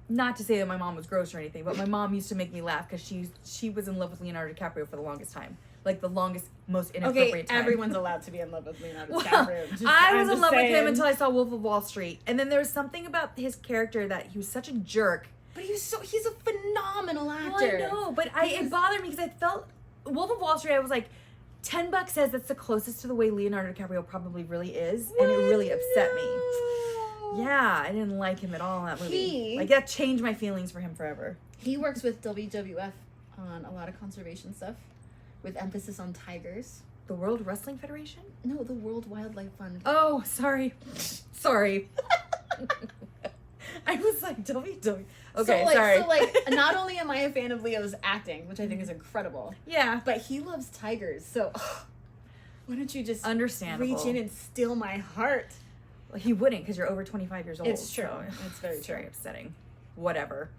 not to say that my mom was gross or anything, but my mom used to make me laugh because she was in love with Leonardo DiCaprio for the longest time. Like the longest, most inappropriate time. Everyone's alled to be in love with Leonardo DiCaprio. I was in love with him until I saw Wolf of Wall Street. And then there was something about his character that he was such a jerk. But he's a phenomenal actor. Well, I know, but it bothered me because I felt Wolf of Wall Street, I was like, $10 says that's the closest to the way Leonardo DiCaprio probably really is, and it really upset me. Yeah, I didn't like him at all in that movie. That changed my feelings for him forever. He works with WWF on a lot of conservation stuff, with emphasis on tigers. The World Wrestling Federation? No, the World Wildlife Fund. Oh, sorry. I was like, WWF. Okay, sorry. So, not only am I a fan of Leo's acting, which I think is incredible. Yeah. But he loves tigers, so why don't you just understandable reach in and steal my heart? Well, he wouldn't, because you're over 25 years old. It's true. So it's very true. Very upsetting. Whatever.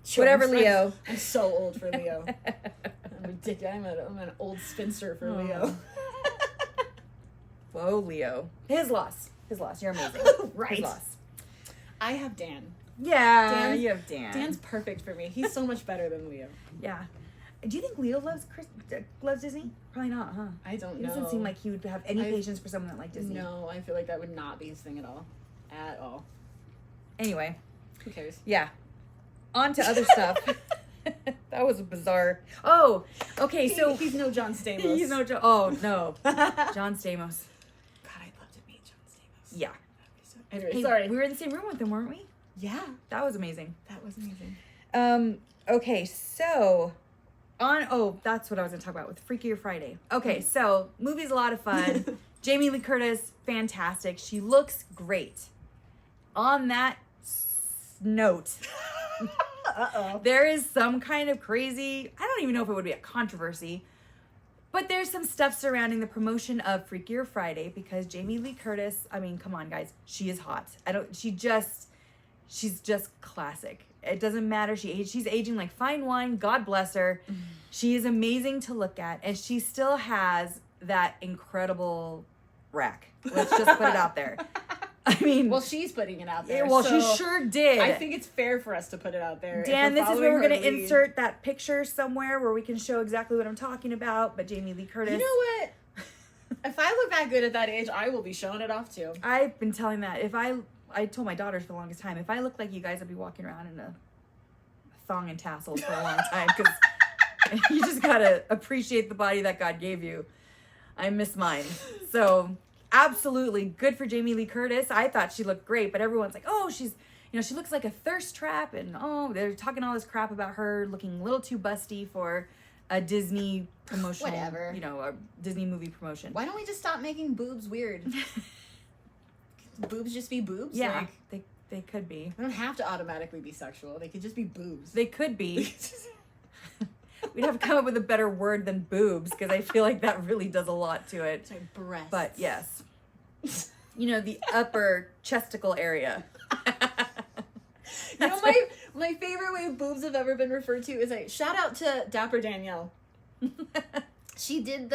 Sure, Whatever, Leo. I'm so old for Leo. I'm ridiculous. I'm an old spinster for Leo. Whoa, Leo. His loss. You're amazing. Right. His loss. I have Dan. Yeah, you have Dan. Dan's perfect for me. He's so much better than Leo. Yeah. Do you think Leo loves Disney? Probably not, huh? I don't He know. doesn't seem like he would have any patience for someone that liked Disney. No, I feel like that would not be his thing at all. At all. Anyway. Who cares? Yeah. On to other stuff. That was bizarre. Oh, okay, so... He's no John Stamos. He's no Oh, no. John Stamos. God, I'd love to meet John Stamos. Yeah. Anyway, Hey, sorry. we were in the same room with him, weren't we? Yeah. That was amazing. That was amazing. Okay, so... that's what I was going to talk about with Freakier Friday. Okay, so, movie's a lot of fun. Jamie Lee Curtis, fantastic. She looks great. On that note... Uh-oh. There is some kind of crazy, I don't even know if it would be a controversy, but there's some stuff surrounding the promotion of Freakier Friday because Jamie Lee Curtis, I mean, come on guys, she is hot. She's just classic. It doesn't matter. She's aging like fine wine. God bless her. Mm-hmm. She is amazing to look at, and she still has that incredible rack. Let's just put it out there. I mean, well, she's putting it out there. Well, so she sure did. I think it's fair for us to put it out there. Dan, this is where we're going to insert that picture somewhere where we can show exactly what I'm talking about. But Jamie Lee Curtis. You know what? If I look that good at that age, I will be showing it off too. I've been telling that. I told my daughters for the longest time, if I look like you guys, I'd be walking around in a thong and tassels for a long time because you just got to appreciate the body that God gave you. I miss mine. So... absolutely good for Jamie Lee Curtis. I thought she looked great, but everyone's like, oh, she looks like a thirst trap, and oh, they're talking all this crap about her looking a little too busty for a Disney promotion. Whatever. A Disney movie promotion. Why don't we just stop making boobs weird? Boobs just be boobs? Yeah, they could be. They don't have to automatically be sexual. They could just be boobs. They could be. We'd have to come up with a better word than boobs because I feel like that really does a lot to it. Sorry, breasts. But yes. The upper chesticle area. My favorite way boobs have ever been referred to is shout out to Dapper Danielle. She did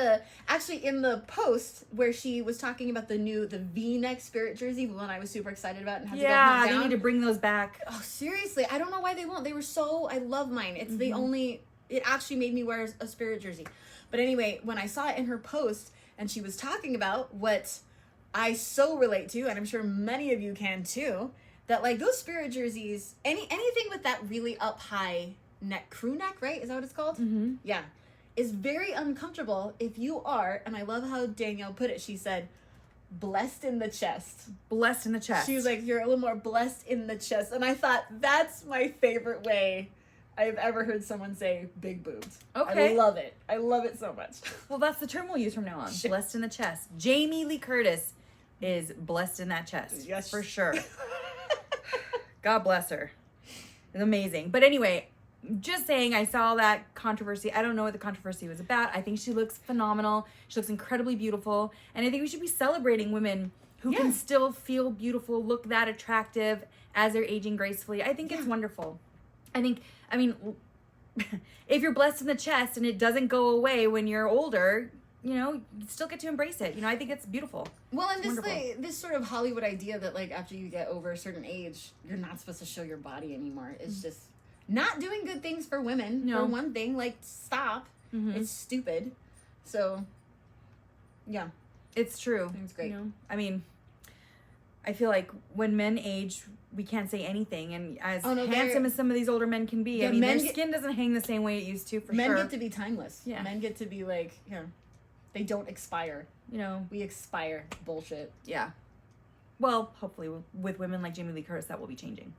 actually in the post where she was talking about the V-neck spirit jersey, the one I was super excited about and had to go hunt down. They need to bring those back. Oh, seriously. I don't know why they won't. They were I love mine. It's the only... It actually made me wear a spirit jersey. But anyway, when I saw it in her post and she was talking about what I so relate to, and I'm sure many of you can too, that those spirit jerseys, anything with that really up high neck, crew neck, right? Is that what it's called? Mm-hmm. Yeah. Is very uncomfortable if you are, and I love how Danielle put it, she said, blessed in the chest. Blessed in the chest. She was like, you're a little more blessed in the chest. And I thought, that's my favorite way I've ever heard someone say big boobs. Okay. I love it. I love it so much. Well, that's the term we'll use from now on. Blessed in the chest. Jamie Lee Curtis is blessed in that chest. Yes. For sure. God bless her. It's amazing. But anyway, just saying, I saw that controversy. I don't know what the controversy was about. I think she looks phenomenal. She looks incredibly beautiful. And I think we should be celebrating women who can still feel beautiful, look that attractive as they're aging gracefully. I think it's wonderful. If you're blessed in the chest and it doesn't go away when you're older, you still get to embrace it. I think it's beautiful. Well, and this sort of Hollywood idea that after you get over a certain age, you're not supposed to show your body anymore. It's just not doing good things for women. No. For one thing, stop. Mm-hmm. It's stupid. So, yeah. It's true. It's great. I feel like when men age, we can't say anything. And as handsome as some of these older men can be, their skin doesn't hang the same way it used to, for sure. Men get to be timeless. Yeah. Men get to be they don't expire. We expire. Bullshit. Yeah. Well, hopefully with women like Jamie Lee Curtis, that will be changing.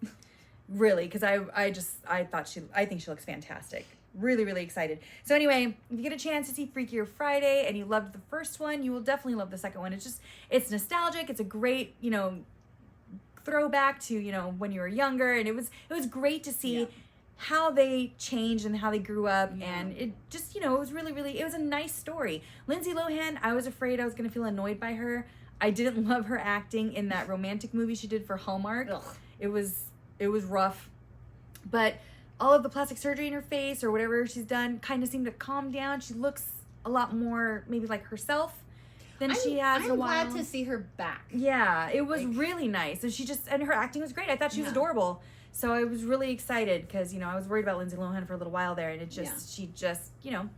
Really, because I think she looks fantastic. Really, really excited. So anyway, if you get a chance to see Freakier Friday and you loved the first one, you will definitely love the second one. It's nostalgic. It's a great, throwback to, when you were younger. And it was great to see how they changed and how they grew up. Yeah. And it just, it was really, really, it was a nice story. Lindsay Lohan, I was afraid I was going to feel annoyed by her. I didn't love her acting in that romantic movie she did for Hallmark. Ugh. It was rough. But all of the plastic surgery in her face or whatever she's done kind of seemed to calm down. She looks a lot more maybe like herself than she has in a while. I'm glad to see her back. Yeah, it was really nice. And her acting was great. I thought she was adorable. So I was really excited because, you know, I was worried about Lindsay Lohan for a little while there, and it just, she just, you know,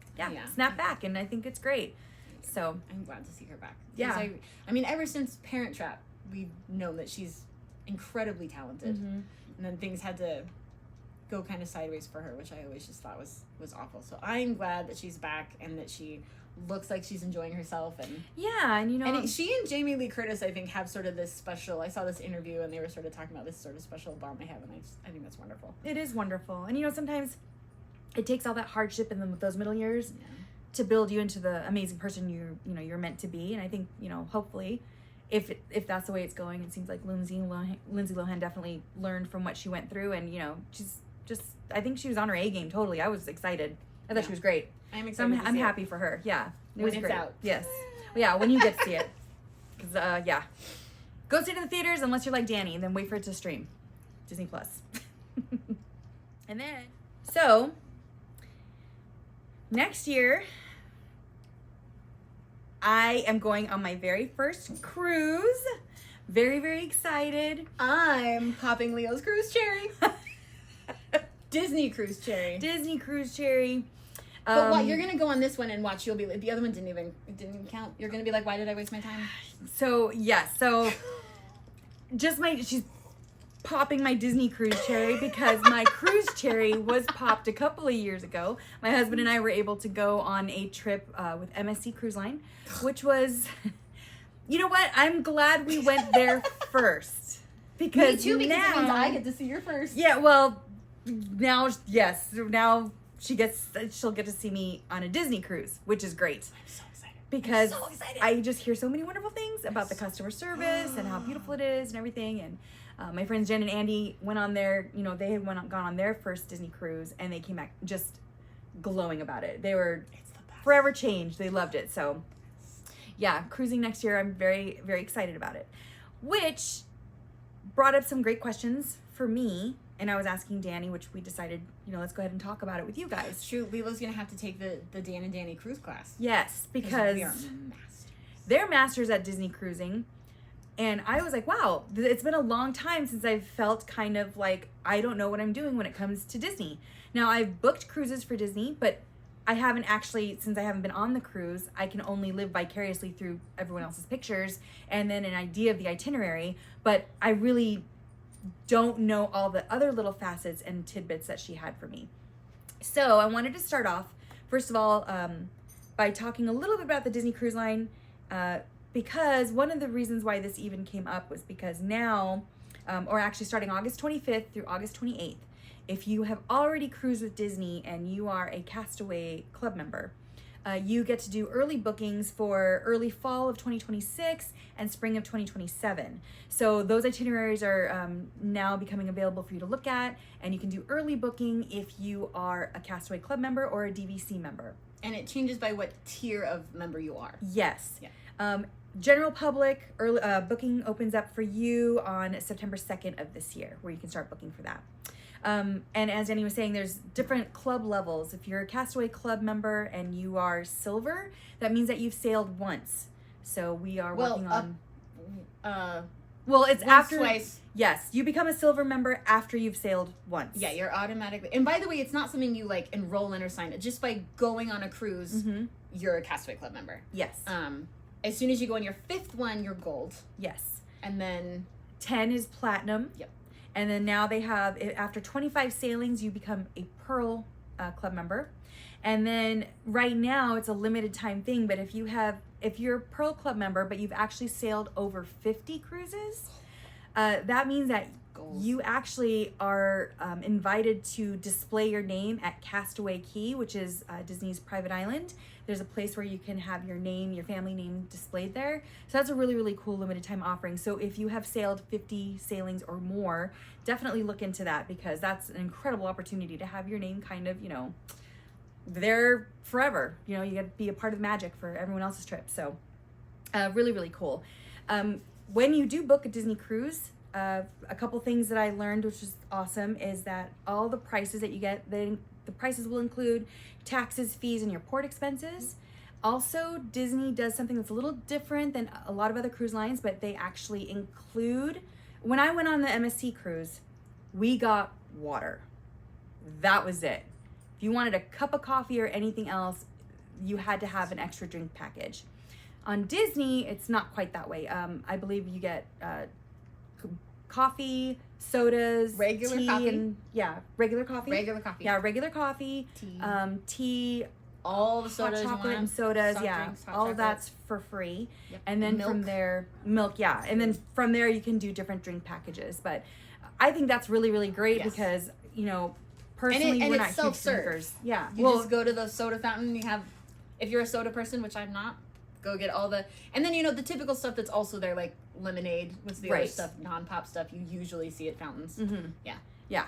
snapped back, and I think it's great. So I'm glad to see her back. Yeah. I mean, ever since Parent Trap, we've known that she's incredibly talented. Mm-hmm. And then things had to go kind of sideways for her, which I always just thought was awful. So I'm glad that she's back and that she looks like she's enjoying herself. And yeah, and you know, and she and Jamie Lee Curtis, I think, have sort of this special. I saw this interview and they were sort of talking about this sort of special bond they have, and I think that's wonderful. It is wonderful, and you know, sometimes it takes all that hardship in those middle years Yeah. to build you into the amazing person you're meant to be. And I think, you know, hopefully, if that's the way it's going, it seems like Lindsay Lohan definitely learned from what she went through, and you know, she's just, I think she was on her A game totally. I was excited. I thought she was great. I'm excited. I'm happy for her. Yeah, it was when it's great. out. Yes, yeah, when you get to see it, because yeah, go see it in the theaters unless you're like Dani, and then wait for it to stream, Disney Plus. And then so next year, I am going on my very first cruise. Very, very excited. I'm popping Leo's cruise cherry. Disney cruise cherry. Disney cruise cherry. But what, you're gonna go on this one and watch? You'll be the other one didn't even count. You're gonna be like, why did I waste my time? So yes, so she's popping my Disney cruise cherry because my cruise cherry was popped a couple of years ago. My husband and I were able to go on a trip with MSC Cruise Line, which was, you know what? I'm glad we went there first because Me too, because now it means I get to see your first. Yeah, well, now yes, now she'll get to see me on a Disney cruise, which is great. I'm so excited. Because I'm so excited. I just hear so many wonderful things about the customer service and how beautiful it is and everything. And my friends Jen and Andy went on their, you know, they had gone on their first Disney cruise, and they came back just glowing about it. They were forever changed. They loved it. So yeah, cruising next year, I'm very, very excited about it. Which brought up some great questions for me. And I was asking Dani, which we decided, you know, let's go ahead and talk about it with you guys. It's true. Lilo's gonna have to take the Dan and Dani cruise class. Yes, because we are masters. They're masters at Disney cruising. And I was like, wow, it's been a long time since I've felt kind of like I don't know what I'm doing when it comes to Disney. Now, I've booked cruises for Disney, but I haven't actually, since I haven't been on the cruise, I can only live vicariously through everyone else's pictures and then an idea of the itinerary. But I really don't know all the other little facets and tidbits that she had for me. So I wanted to start off, first of all, by talking a little bit about the Disney Cruise Line, because one of the reasons why this even came up was because now, or actually starting August 25th through August 28th, if you have already cruised with Disney and you are a Castaway Club member, you get to do early bookings for early fall of 2026 and spring of 2027. So those itineraries are now becoming available for you to look at, and you can do early booking if you are a Castaway Club member or a DVC member. And it changes by what tier of member you are. Yes. Yeah. General public early booking opens up for you on September 2nd of this year, where you can start booking for that. And as Dani was saying, there's different club levels. If you're a Castaway Club member and you are silver, that means that you've sailed once. So we are working on. Well, it's after. Twice. Yes, you become a silver member after you've sailed once. Yeah, you're automatically. And by the way, it's not something you like enroll in or sign it. Just by going on a cruise, you're a Castaway Club member. Yes. As soon as you go on your fifth one, you're gold. Yes. And then 10 is platinum. Yep. And then now they have, after 25 sailings, you become a Pearl Club member. And then right now it's a limited time thing, but if you're a Pearl Club member, but you've actually sailed over 50 cruises, that means that you actually are invited to display your name at Castaway Cay, which is Disney's private island. There's a place where you can have your name, your family name displayed there. So that's a really, really cool limited time offering. So if you have sailed 50 sailings or more, definitely look into that, because that's an incredible opportunity to have your name kind of, you know, there forever. You know, you get to be a part of the magic for everyone else's trip. So really, really cool. When you do book a Disney cruise, a couple things that I learned, which is awesome, is that all the prices that you get, the prices will include taxes, fees, and your port expenses. Also, Disney does something that's a little different than a lot of other cruise lines, but they actually include, when I went on the MSC cruise, we got water. That was it. If you wanted a cup of coffee or anything else, you had to have an extra drink package. On Disney, it's not quite that way. I believe you get coffee, sodas, regular tea, coffee. and regular coffee. Regular coffee. Yeah, regular coffee, tea, all the sodas, hot chocolate you want, and sodas, soft drinks, hot all of chocolate. that's for free. Yep. And then Milk. from there, milk, and then from there you can do different drink packages. But I think that's really, really great because, you know, personally, and we're it's not huge self-serve. drinkers. Yeah. You just go to the soda fountain. You have, if you're a soda person, which I'm not, go get all the, and then, you know, the typical stuff that's also there, like lemonade, what's the other stuff, non-pop stuff you usually see at fountains. Mm-hmm. Yeah. Yeah.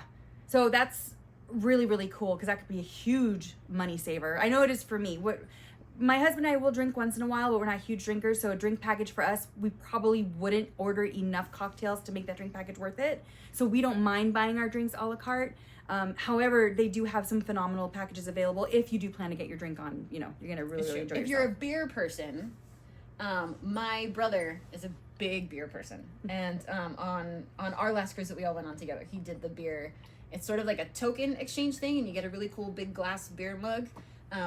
So that's really, really cool because that could be a huge money saver. I know it is for me. My husband and I will drink once in a while, but we're not huge drinkers. So a drink package for us, we probably wouldn't order enough cocktails to make that drink package worth it. So we don't mind buying our drinks a la carte. However, they do have some phenomenal packages available if you do plan to get your drink on, you know, you're going to really enjoy yourself. If you're a beer person, my brother is a big beer person. And on our last cruise that we all went on together, he did the beer. It's sort of like a token exchange thing, and you get a really cool big glass beer mug.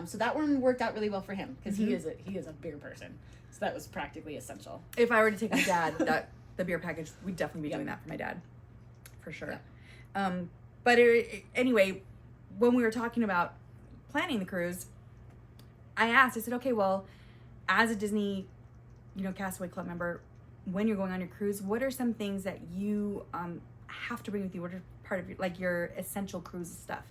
So that one worked out really well for him because he is a beer person. So that was practically essential. If I were to take my dad, the beer package, we'd definitely be doing that for my dad, for sure. Yep. But anyway, when we were talking about planning the cruise, I said, okay, well, as a Disney, you know, Castaway Club member, when you're going on your cruise, what are some things that you have to bring with you? What are part of your, like, your essential cruise stuff?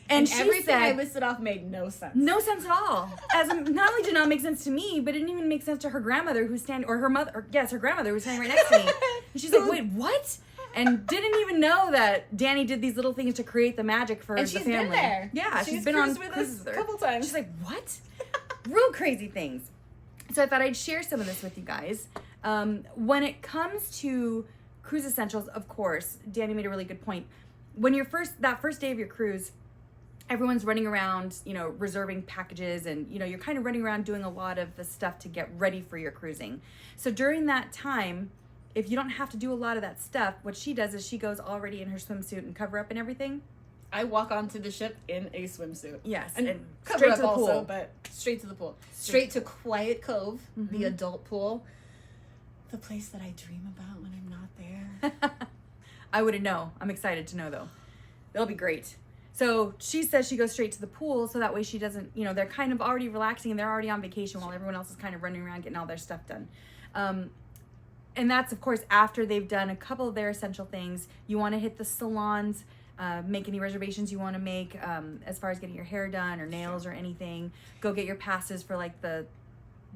And she everything said, I listed off made no sense. No sense at all. Not only did not make sense to me, but it didn't even make sense to her grandmother who's standing, or her mother, or, yes, her grandmother who's standing right next to me. And she's like, wait, what? And didn't even know that Dani did these little things to create the magic for the family. Been there. Yeah, she's been on with cruises us with a her. couple times. She's like, what? Real crazy things. So I thought I'd share some of this with you guys. When it comes to cruise essentials, of course, Dani made a really good point. When you're that first day of your cruise, everyone's running around, you know, reserving packages, and, you know, you're kind of running around doing a lot of the stuff to get ready for your cruising. So during that time, if you don't have to do a lot of that stuff, what she does is she goes already in her swimsuit and cover up and everything. I walk onto the ship in a swimsuit. Yes, and cover straight up to the pool. also, But straight to the pool. Straight to Quiet Cove, the adult pool. The place that I dream about when I'm not there. I wouldn't know. I'm excited to know, though. It'll be great. So she says she goes straight to the pool, so that way she doesn't, you know, they're kind of already relaxing and they're already on vacation while everyone else is kind of running around getting all their stuff done. And that's, of course, after they've done a couple of their essential things. You want to hit the salons, make any reservations you want to make as far as getting your hair done or nails or anything. Go get your passes for, like,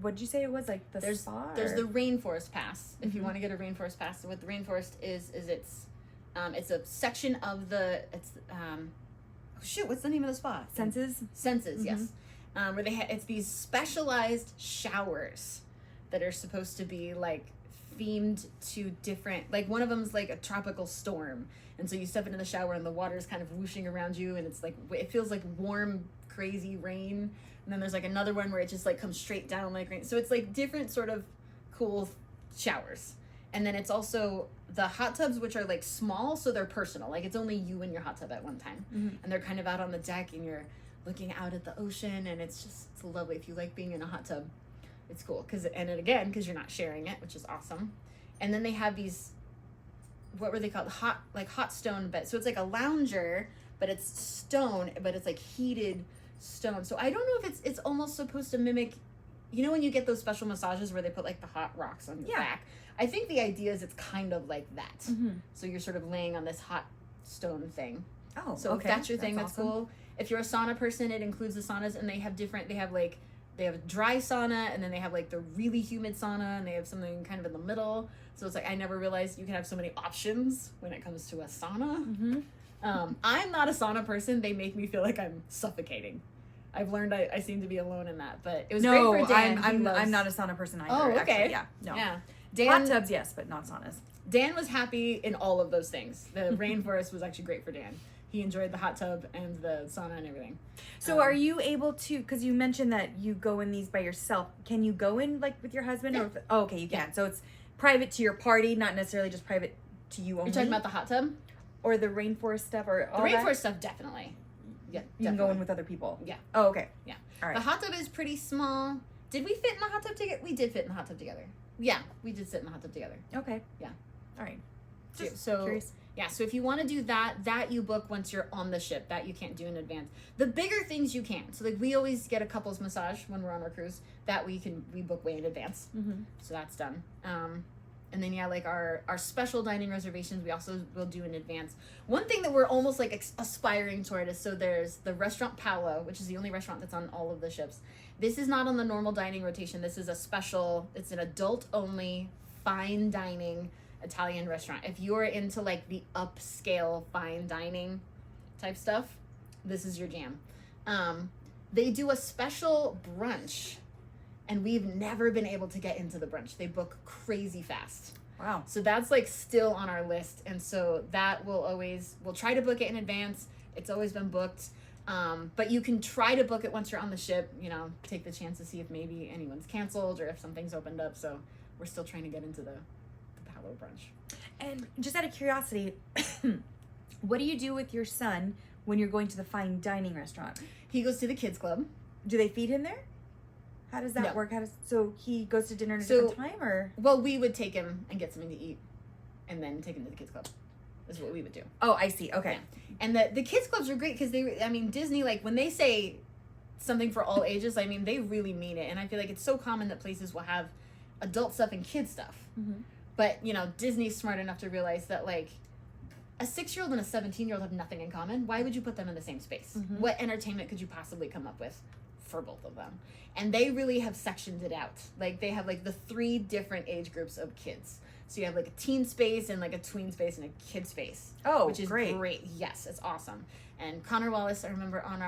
what did you say it was? Like the spa? There's the Rainforest Pass. If you want to get a Rainforest Pass. So what the Rainforest is it's a section of what's the name of the spa? Senses, yes. Where it's these specialized showers that are supposed to be, like, themed to different, like, one of them's like a tropical storm, and so you step into the shower and the water is kind of whooshing around you, and it's like, it feels like warm, crazy rain. And then there's, like, another one where it just, like, comes straight down like rain. So it's, like, different sort of cool showers. And then it's also the hot tubs, which are, like, small, so they're personal. Like, it's only you and your hot tub at one time. And they're kind of out on the deck, and you're looking out at the ocean, and it's lovely. If you like being in a hot tub, it's cool. Because you're not sharing it, which is awesome. And then they have these, what were they called? Hot stone beds. So it's like a lounger, but it's stone, but it's, like, heated stone. So I don't know if it's almost supposed to mimic, you know, when you get those special massages where they put, like, the hot rocks on your back. I think the idea is it's kind of like that. So you're sort of laying on this hot stone thing. Oh, so okay. If that's your thing, that's awesome. cool. If you're a sauna person, it includes the saunas, and they have a dry sauna, and then they have, like, the really humid sauna, and they have something kind of in the middle. So it's like, I never realized you can have so many options when it comes to a sauna. I'm not a sauna person. They make me feel like I'm suffocating. I've learned I seem to be alone in that, but it was great for Dan. I'm not a sauna person either. Oh, okay. Actually. Yeah, no. Yeah. Hot tubs, yes, but not saunas. Dan was happy in all of those things. The rainforest was actually great for Dan. He enjoyed the hot tub and the sauna and everything. So are you able to, because you mentioned that you go in these by yourself, can you go in, like, with your husband? Yeah. Or okay, you can. So it's private to your party, not necessarily just private to you only? You're talking about the hot tub? Or the rainforest stuff or all The that? rainforest stuff, definitely. Yeah, You can go in with other people. Yeah. Oh, okay. Yeah. All right. The hot tub is pretty small. Did we fit in the hot tub together? We did fit in the hot tub together. Yeah, we did sit in the hot tub together. Okay. Yeah. All right. Just So curious. Yeah, so if you want to do that you book once you're on the ship. That you can't do in advance. The bigger things you can. So like we always get a couples massage when we're on our cruise. That we book way in advance. Mm-hmm. So that's done. And then yeah, like our special dining reservations we also will do in advance. One thing that we're almost like aspiring toward is, so there's the restaurant Paolo, which is the only restaurant that's on all of the ships. This is not on the normal dining rotation. This is a special, it's an adult only fine dining Italian restaurant. If you're into like the upscale fine dining type stuff, this is your jam. They do a special brunch, and we've never been able to get into the brunch. They book crazy fast. Wow. So that's like still on our list, and so that we'll try to book it in advance. It's always been booked. But you can try to book it once you're on the ship, take the chance to see if maybe anyone's canceled or if something's opened up. So we're still trying to get into the Palo brunch. And just out of curiosity, what do you do with your son when you're going to the fine dining restaurant? He goes to the kids club. Do they feed him there? How does that No. work? So he goes to dinner at a different time, or? Well, we would take him and get something to eat and then take him to the kids club. Is what we would do. Oh, I see. Okay. Yeah. And the kids clubs are great because Disney, like when they say something for all ages, they really mean it. And I feel like it's so common that places will have adult stuff and kid stuff. Mm-hmm. But, Disney's smart enough to realize that, like, a 6-year-old and a 17-year-old have nothing in common. Why would you put them in the same space? Mm-hmm. What entertainment could you possibly come up with for both of them? And they really have sectioned it out. Like, they have, like, the 3 different age groups of kids. So you have, like, a teen space and, like, a tween space and a kid space. Oh, which is great. Yes, it's awesome. And Connor Wallace, I remember on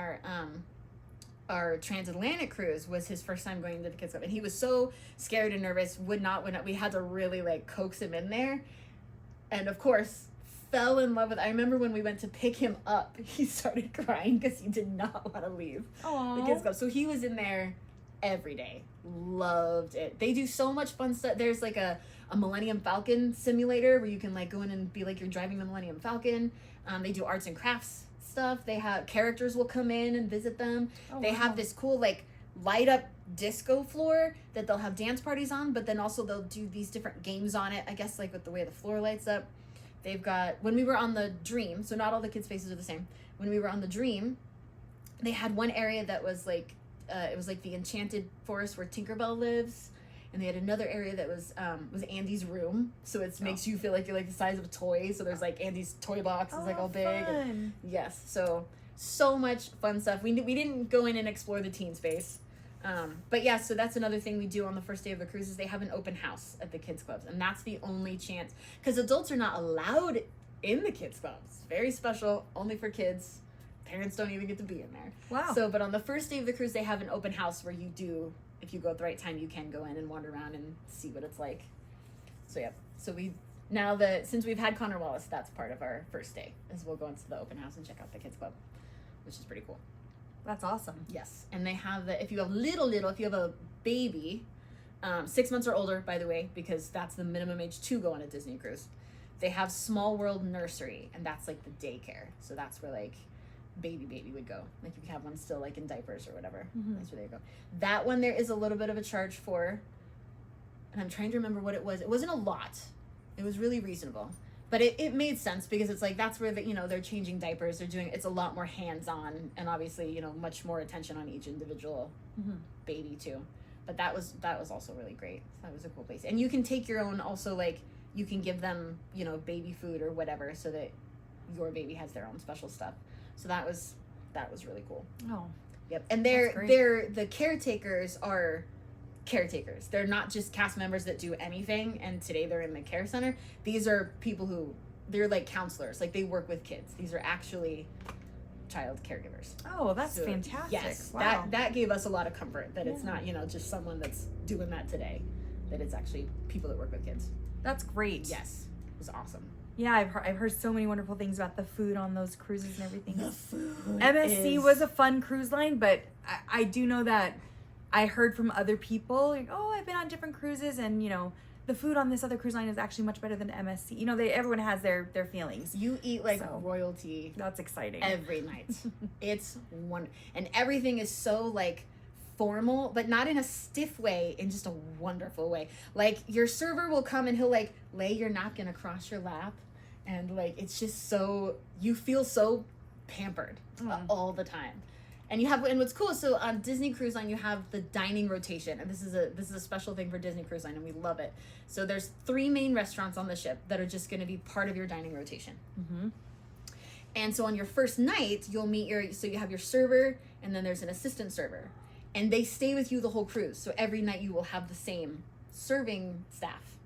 our transatlantic cruise was his first time going into the kids club, and he was so scared and nervous, would not. We had to really like coax him in there, and of course fell in love with it. I remember when we went to pick him up, he started crying because he did not want to leave the kids club. So he was in there every day, loved it. They do so much fun stuff. There's like a Millennium Falcon simulator where you can like go in and be like you're driving the Millennium Falcon. They do arts and crafts stuff. They have characters will come in and visit them. They have this cool like light up disco floor that they'll have dance parties on, but then also they'll do these different games on it, I guess, like with the way the floor lights up. They've got, when we were on the Dream, so not all the kids' faces are the same. When we were on the Dream, they had one area that was like it was like the enchanted forest where Tinkerbell lives. And they had another area that was Andy's room, so it makes you feel like you're like the size of a toy. So there's like Andy's toy box is like all big. Fun. Yes, so much fun stuff. We didn't go in and explore the teen space, but yeah. So that's another thing we do on the first day of the cruise is they have an open house at the kids clubs, and that's the only chance because adults are not allowed in the kids clubs. Very special, only for kids. Parents don't even get to be in there. Wow. So, but on the first day of the cruise, they have an open house where you do. If you go at the right time, you can go in and wander around and see what it's like. So yeah, since we've had Connor Wallace, that's part of our first day, is we'll go into the open house and check out the kids club, which is pretty cool. That's awesome. Yes, and they have if you have if you have a baby, 6 months or older, by the way, because that's the minimum age to go on a Disney cruise. They have Small World Nursery, and that's like the daycare. So that's where like baby would go, like if you have one still like in diapers or whatever. Mm-hmm. That's where they go. That one there is a little bit of a charge for, and I'm trying to remember what it was. It wasn't a lot, it was really reasonable, but it made sense because it's like that's where they're changing diapers, they're doing, it's a lot more hands-on, and obviously much more attention on each individual baby too. But that was also really great. That was a cool place, and you can take your own also, like you can give them baby food or whatever so that your baby has their own special stuff. So that was really cool. Oh. Yep. And the caretakers are caretakers. They're not just cast members that do anything and today they're in the care center. These are people they're like counselors. Like they work with kids. These are actually child caregivers. Oh, that's fantastic. Yes. Wow. That gave us a lot of comfort that it's not, just someone that's doing that today. That it's actually people that work with kids. That's great. Yes. It was awesome. Yeah, I've heard so many wonderful things about the food on those cruises and everything. The food MSC was a fun cruise line, but I do know that I heard from other people, like, oh, I've been on different cruises, and the food on this other cruise line is actually much better than MSC. You know, everyone has their feelings. You eat like royalty. That's exciting. Every night. It's one, and everything is so like formal, but not in a stiff way, in just a wonderful way. Like your server will come and he'll like lay your napkin across your lap, and like it's just so, you feel so pampered all the time. And you have, and what's cool, so on Disney Cruise Line you have the dining rotation, and this is a special thing for Disney Cruise Line, and we love it. So there's 3 main restaurants on the ship that are just going to be part of your dining rotation. Mm-hmm. And so on your first night you'll meet so you have your server, and then there's an assistant server, and they stay with you the whole cruise. So every night you will have the same serving staff,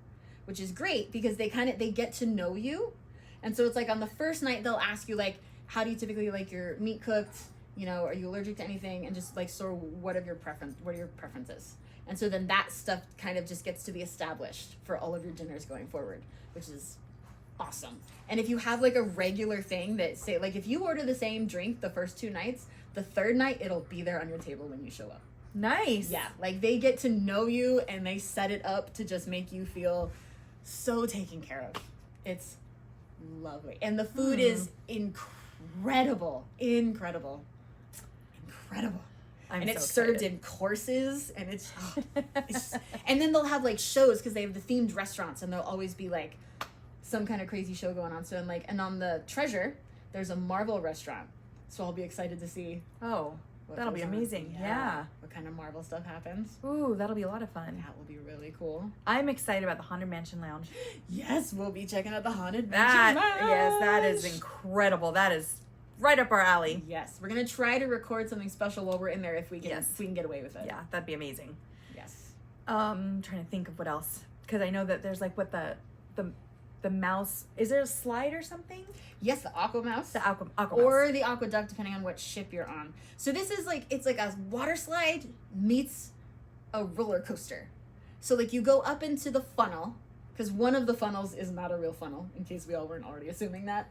which is great because they get to know you. And so it's like on the first night they'll ask you like, how do you typically like your meat cooked? You know, are you allergic to anything? And just like, so what are your preferences? And so then that stuff kind of just gets to be established for all of your dinners going forward, which is awesome. And if you have like a regular thing that, say, like if you order the same drink the first 2 nights, the third night it'll be there on your table when you show up. Nice. Yeah, like they get to know you and they set it up to just make you feel so taken care of. It's lovely. And the food is incredible. And it's so served in courses, and it's and then they'll have like shows because they have the themed restaurants, and there'll always be like some kind of crazy show going on. So and on the Treasure there's a Marvel restaurant, so I'll be excited to see. Oh, that'll be amazing. Yeah. What kind of Marvel stuff happens. Ooh, that'll be a lot of fun. That will be really cool. I'm excited about the Haunted Mansion Lounge. Yes, we'll be checking out the Haunted Mansion Lounge. Yes, that is incredible. That is right up our alley. Yes, we're gonna try to record something special while we're in there if we can get away with it. Yeah, that'd be amazing. Yes. I'm trying to think of what else, because I know that there's like the mouse. Is there a slide or something? Yes, the Aqua Mouse. The Aqua Mouse. Or the Aqueduct, depending on what ship you're on. So this is like, it's like a water slide meets a roller coaster. So like you go up into the funnel, because one of the funnels is not a real funnel, in case we all weren't already assuming that.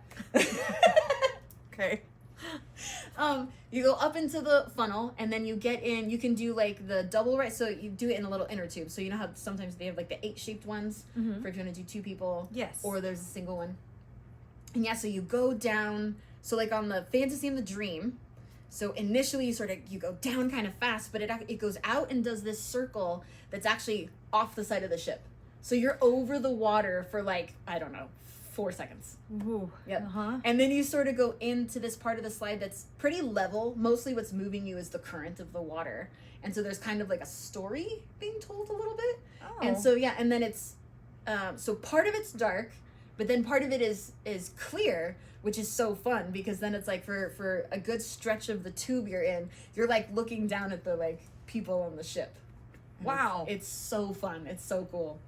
Okay. You go up into the funnel, and then you get in. You can do like the double ride, so you do it in a little inner tube. So you know how sometimes they have like the 8-shaped ones for if you want to do 2 people. Yes. Or there's a single one. And yeah, so you go down. So like on the Fantasy and the Dream, so initially you go down kind of fast, but it goes out and does this circle that's actually off the side of the ship. So you're over the water for like, I don't know, 4 seconds. Ooh. Yep. Uh-huh. And then you sort of go into this part of the slide that's pretty level. Mostly what's moving you is the current of the water. And so there's kind of like a story being told a little bit. Oh. And so, yeah, and then it's, so part of it's dark, but then part of it is clear, which is so fun because then it's like for a good stretch of the tube you're in, you're like looking down at the like people on the ship. And wow. It's so fun. It's so cool.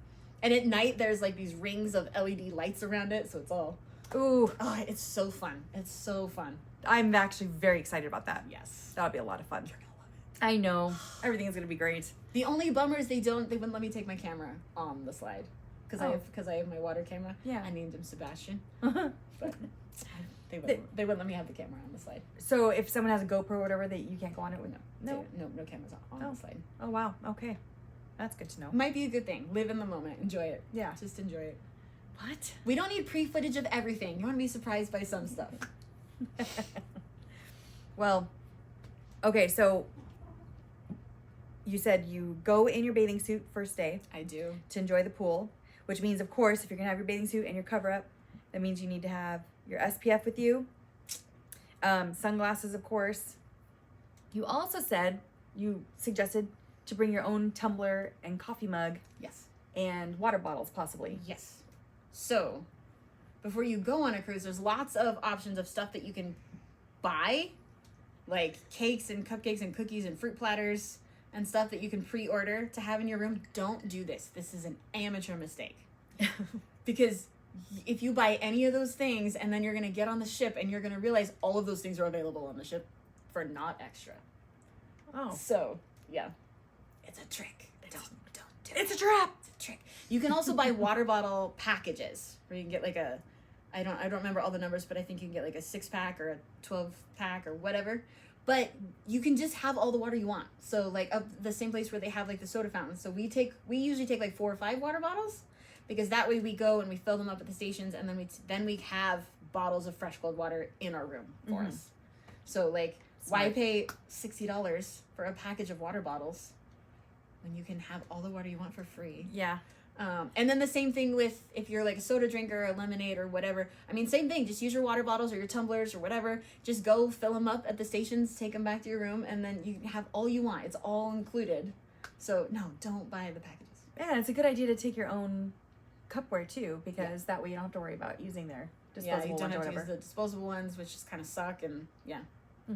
And at night, there's like these rings of LED lights around it, so it's all... Ooh. Oh, it's so fun. It's so fun. I'm actually very excited about that. Yes. That'll be a lot of fun. You're gonna love it. I know. Everything's gonna be great. The only bummer is they wouldn't let me take my camera on the slide. Because I have my water camera. Yeah. I named him Sebastian. But they wouldn't let me have the camera on the slide. So if someone has a GoPro or whatever, you can't go on it with No cameras on the slide. Oh, wow. Okay. That's good to know. Might be a good thing. Live in the moment. Enjoy it. Yeah. Just enjoy it. What? We don't need pre-footage of everything. You want to be surprised by some stuff. Well, okay, so you said you go in your bathing suit first day. I do. To enjoy the pool, which means, of course, if you're going to have your bathing suit and your cover-up, that means you need to have your SPF with you, sunglasses, of course. You also suggested to bring your own tumbler and coffee mug. Yes. And water bottles, possibly. Yes. So, before you go on a cruise, there's lots of options of stuff that you can buy, like cakes and cupcakes and cookies and fruit platters and stuff that you can pre-order to have in your room. Don't do this. This is an amateur mistake. Because if you buy any of those things and then you're going to get on the ship and you're going to realize all of those things are available on the ship for not extra. Oh. So, yeah. It's a trick. Don't do it. It's a trap. It's a trick. You can also buy water bottle packages where you can get like I don't remember all the numbers, but I think you can get like a 6-pack or a 12-pack or whatever. But you can just have all the water you want. So like the same place where they have like the soda fountains. So we usually take like 4 or 5 water bottles. because that way we go and we fill them up at the stations, and then we have bottles of fresh cold water in our room for us. So like, why pay $60 for a package of water bottles when you can have all the water you want for free? Yeah. And then the same thing with if you're like a soda drinker or lemonade or whatever. I mean, same thing. Just use your water bottles or your tumblers or whatever. Just go fill them up at the stations, take them back to your room, and then you have all you want. It's all included. So no, don't buy the packages. Yeah, it's a good idea to take your own Cupware too, because that way you don't have to worry about using their disposable you don't ones or have to whatever. use the disposable ones, which just kind of suck. And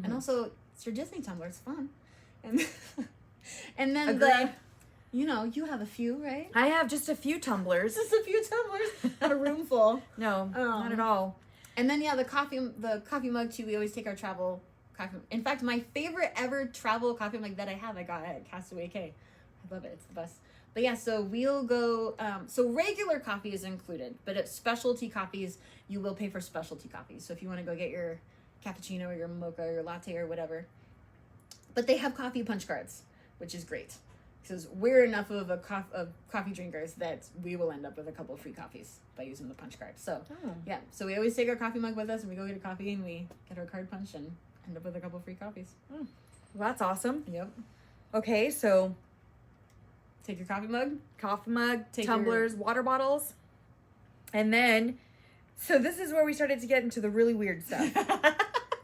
and also it's your Disney tumbler. It's fun. And and then you have a few, right? I have just a few tumblers. Just a few tumblers. Not a room full. No, not at all. And then the coffee mug too. We always take our travel coffee. In fact, my favorite ever travel coffee mug that I got at Castaway Cay. I love it. It's the best. But yeah, so we'll go. So regular coffee is included, but at specialty coffees, you will pay for specialty coffees. So if you want to go get your cappuccino or your mocha or your latte or whatever, but they have coffee punch cards, which is great. Because we're enough of coffee drinkers that we will end up with a couple of free coffees by using the punch card. So, yeah. So we always take our coffee mug with us, and we go get a coffee, and we get our card punched and end up with a couple of free coffees. Well, that's awesome. Yep. Okay, so take your coffee mug, take tumblers, water bottles, and then, so this is where we started to get into the really weird stuff.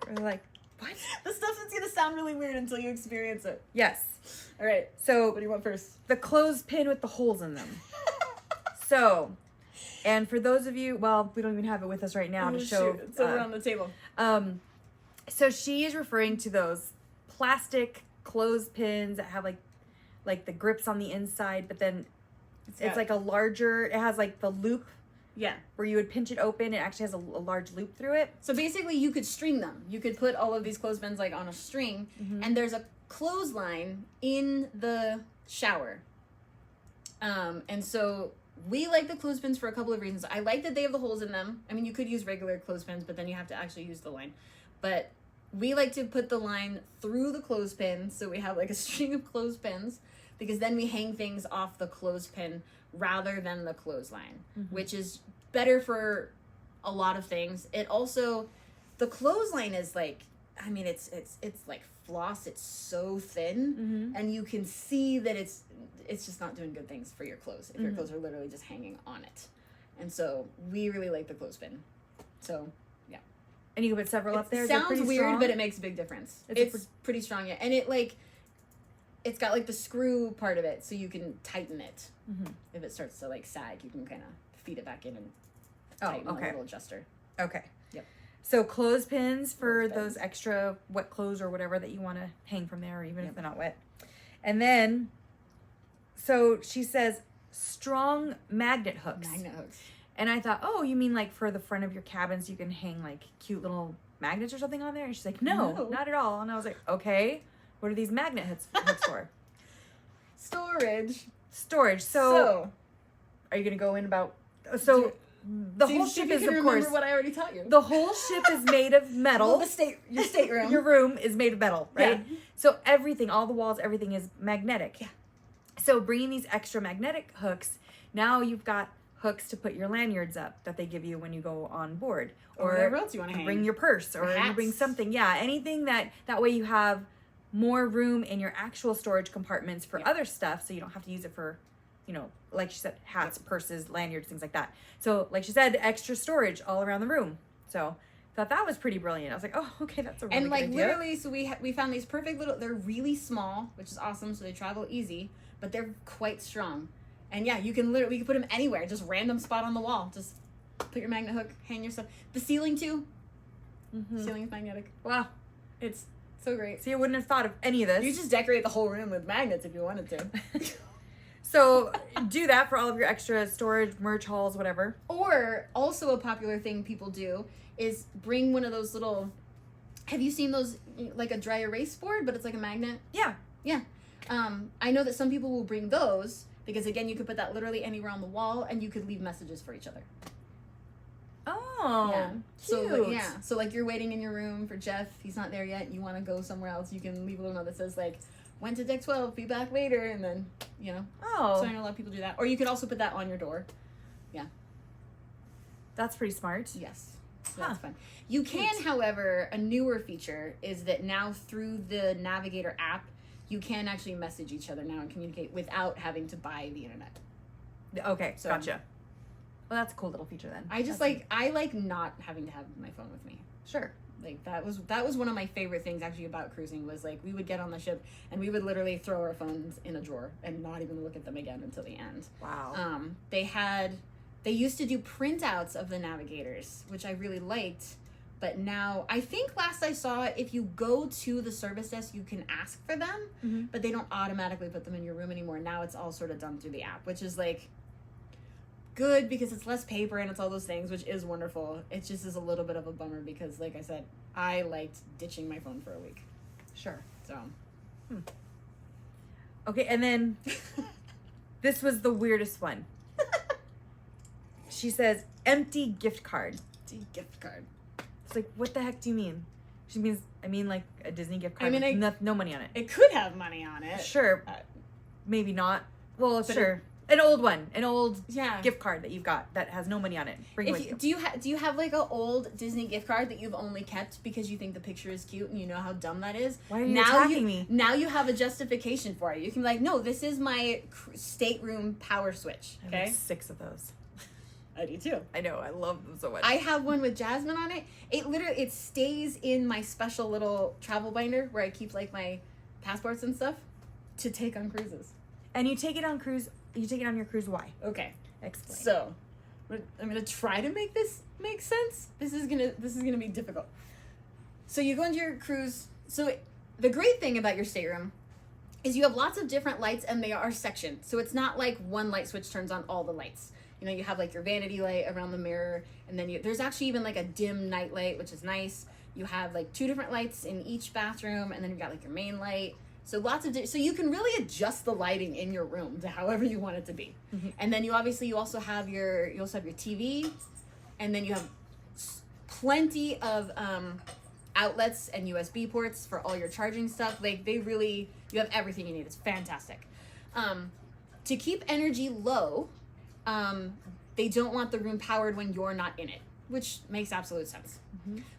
We're like, what? The stuff that's going to sound really weird until you experience it. Yes. All right. So what do you want first? The clothespin with the holes in them. So, and for those of you, well, we don't even have it with us right now to show. It's over on the table. So she is referring to those plastic clothespins that have like the grips on the inside, but then it's like a larger, it has like the loop. Yeah. Where you would pinch it open. It actually has a large loop through it. So basically you could string them. You could put all of these clothespins like on a string, and there's a clothesline in the shower. And so we like the clothespins for a couple of reasons. I like that they have the holes in them. I mean, you could use regular clothespins, but then you have to actually use the line. But we like to put the line through the clothespin, so we have like a string of clothespins, because then we hang things off the clothespin rather than the clothesline, which is better for a lot of things. It also, the clothesline is like, I mean, it's like floss. It's so thin, and you can see that it's just not doing good things for your clothes if your clothes are literally just hanging on it. And so we really like the clothespin. So yeah, and you can put several up there. It sounds weird, but it makes a big difference. It's pretty strong, yeah, and it's got like the screw part of it, so you can tighten it. If it starts to like sag, you can kind of feed it back in and tighten a little adjuster. Okay. Yep. So clothespins for those extra wet clothes or whatever that you want to hang from there, even if they're not wet. And then, so she says strong magnet hooks. And I thought, oh, you mean like for the front of your cabins, you can hang like cute little magnets or something on there? And she's like, no, not at all. And I was like, okay, what are these magnet hooks for? Storage. So are you going to go in about... So the whole ship is, of course... what I already taught you. The whole ship is made of metal. Well, your stateroom. Your room is made of metal, right? Yeah. So everything, all the walls, everything is magnetic. Yeah. So bringing these extra magnetic hooks, now you've got hooks to put your lanyards up that they give you when you go on board. Or whatever else you want to hang. Bring your purse or you bring something. Yeah, anything that way you have more room in your actual storage compartments for other stuff, so you don't have to use it for, like she said, hats, purses, lanyards, things like that. So like she said, extra storage all around the room. So thought that was pretty brilliant. I was like, oh, okay, that's a really good idea. Literally, so we found these perfect little, they're really small, which is awesome, so they travel easy, but they're quite strong. And yeah, we can put them anywhere, just random spot on the wall. Just put your magnet hook, hang your stuff. The ceiling too. Ceiling is magnetic. Wow. It's so great. See, I wouldn't have thought of any of this. You just decorate the whole room with magnets if you wanted to. So do that for all of your extra storage, merch hauls, whatever. Or also a popular thing people do is bring one of those little, have you seen those, like a dry erase board, but it's like a magnet? Yeah. Yeah. I know that some people will bring those because, again, you could put that literally anywhere on the wall and you could leave messages for each other. Oh, yeah. Cute. So like you're waiting in your room for Jeff. He's not there yet. You want to go somewhere else. You can leave a little note that says like, went to deck 12, be back later. And then, Oh. So I know a lot of people do that. Or you could also put that on your door. Yeah. That's pretty smart. Yes. So that's fun. You can, however, a newer feature is that now through the Navigator app, you can actually message each other now and communicate without having to buy the internet. Okay, so, gotcha. Well, that's a cool little feature then. I like not having to have my phone with me. Sure. Like that was one of my favorite things actually about cruising was like we would get on the ship and we would literally throw our phones in a drawer and not even look at them again until the end. Wow. They used to do printouts of the navigators, which I really liked, but now I think last I saw it, if you go to the service desk, you can ask for them, but they don't automatically put them in your room anymore. Now it's all sort of done through the app, which is like good because it's less paper and it's all those things, which is wonderful. It just is a little bit of a bummer because, like I said, I liked ditching my phone for a week. Sure. So. Okay, and then this was the weirdest one. She says, empty gift card. Empty gift card. It's like, what the heck do you mean? She means, like a Disney gift card. I mean, with no money on it. It could have money on it. Sure. Maybe not. Well, sure. An old one. An old gift card that you've got that has no money on it. Bring it with you. Do you have like an old Disney gift card that you've only kept because you think the picture is cute and you know how dumb that is? Why are you attacking me? Now you have a justification for it. You can be like, no, this is my stateroom power switch. Okay? I have like 6 of those. I do too. I know. I love them so much. I have one with Jasmine on it. It stays in my special little travel binder where I keep like my passports and stuff to take on cruises. And you take it on cruise. You take it on your cruise. Why? Okay. Explain. So, I'm gonna try to make this make sense. This is gonna be difficult. So you go into your cruise. So the great thing about your stateroom is you have lots of different lights and they are sectioned. So it's not like one light switch turns on all the lights. You know, you have like your vanity light around the mirror, and then there's actually even like a dim night light, which is nice. You have like 2 different lights in each bathroom, and then you've got like your main light. So lots of so you can really adjust the lighting in your room to however you want it to be. And then you also have your TV, and then you have plenty of outlets and USB ports for all your charging stuff. Like you have everything you need. It's fantastic. To keep energy low, they don't want the room powered when you're not in it, which makes absolute sense.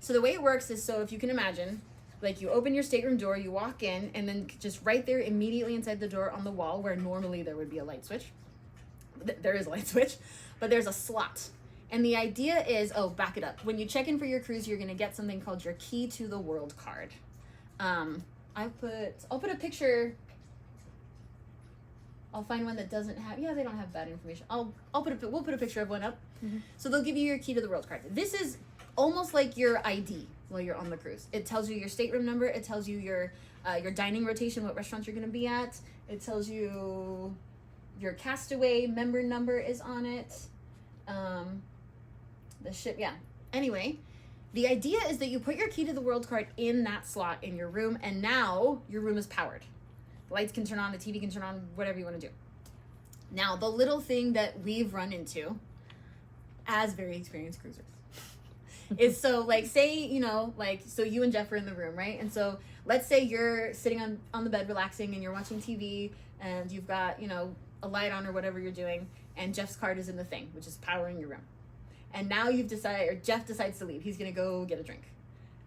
So the way it works is, so if you can imagine, like you open your stateroom door, you walk in, and then just right there immediately inside the door on the wall where normally there would be a light switch, there is a light switch, but there's a slot. And the idea is, back it up. When you check in for your cruise, you're going to get something called your Key to the World card. I'll put a picture. I'll find one that doesn't have, they don't have bad information. We'll put a picture of one up. So they'll give you your Key to the World card. This is almost like your ID while you're on the cruise. It tells you your stateroom number. It tells you your dining rotation, what restaurants you're going to be at. It tells you your Castaway member number is on it. The ship, Anyway, the idea is that you put your Key to the World card in that slot in your room, and now your room is powered. The lights can turn on, the TV can turn on, whatever you want to do. Now, the little thing that we've run into as very experienced cruisers is, so like say, so you and Jeff are in the room, right? And so let's say you're sitting on the bed relaxing and you're watching TV and you've got, a light on or whatever you're doing, and Jeff's card is in the thing, which is powering your room. And now Jeff decides to leave. He's going to go get a drink.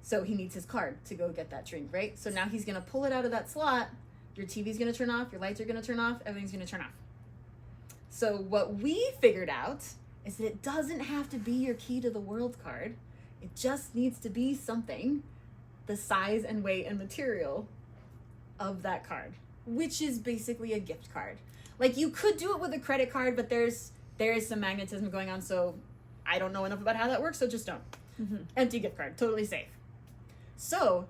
So he needs his card to go get that drink, right? So now he's going to pull it out of that slot. Your TV's going to turn off, your lights are going to turn off, everything's going to turn off. So what we figured out is that it doesn't have to be your Key to the World card. It just needs to be something the size and weight and material of that card, which is basically a gift card. Like, you could do it with a credit card, but there is some magnetism going on, so I don't know enough about how that works, so just don't. Empty gift card, totally safe. So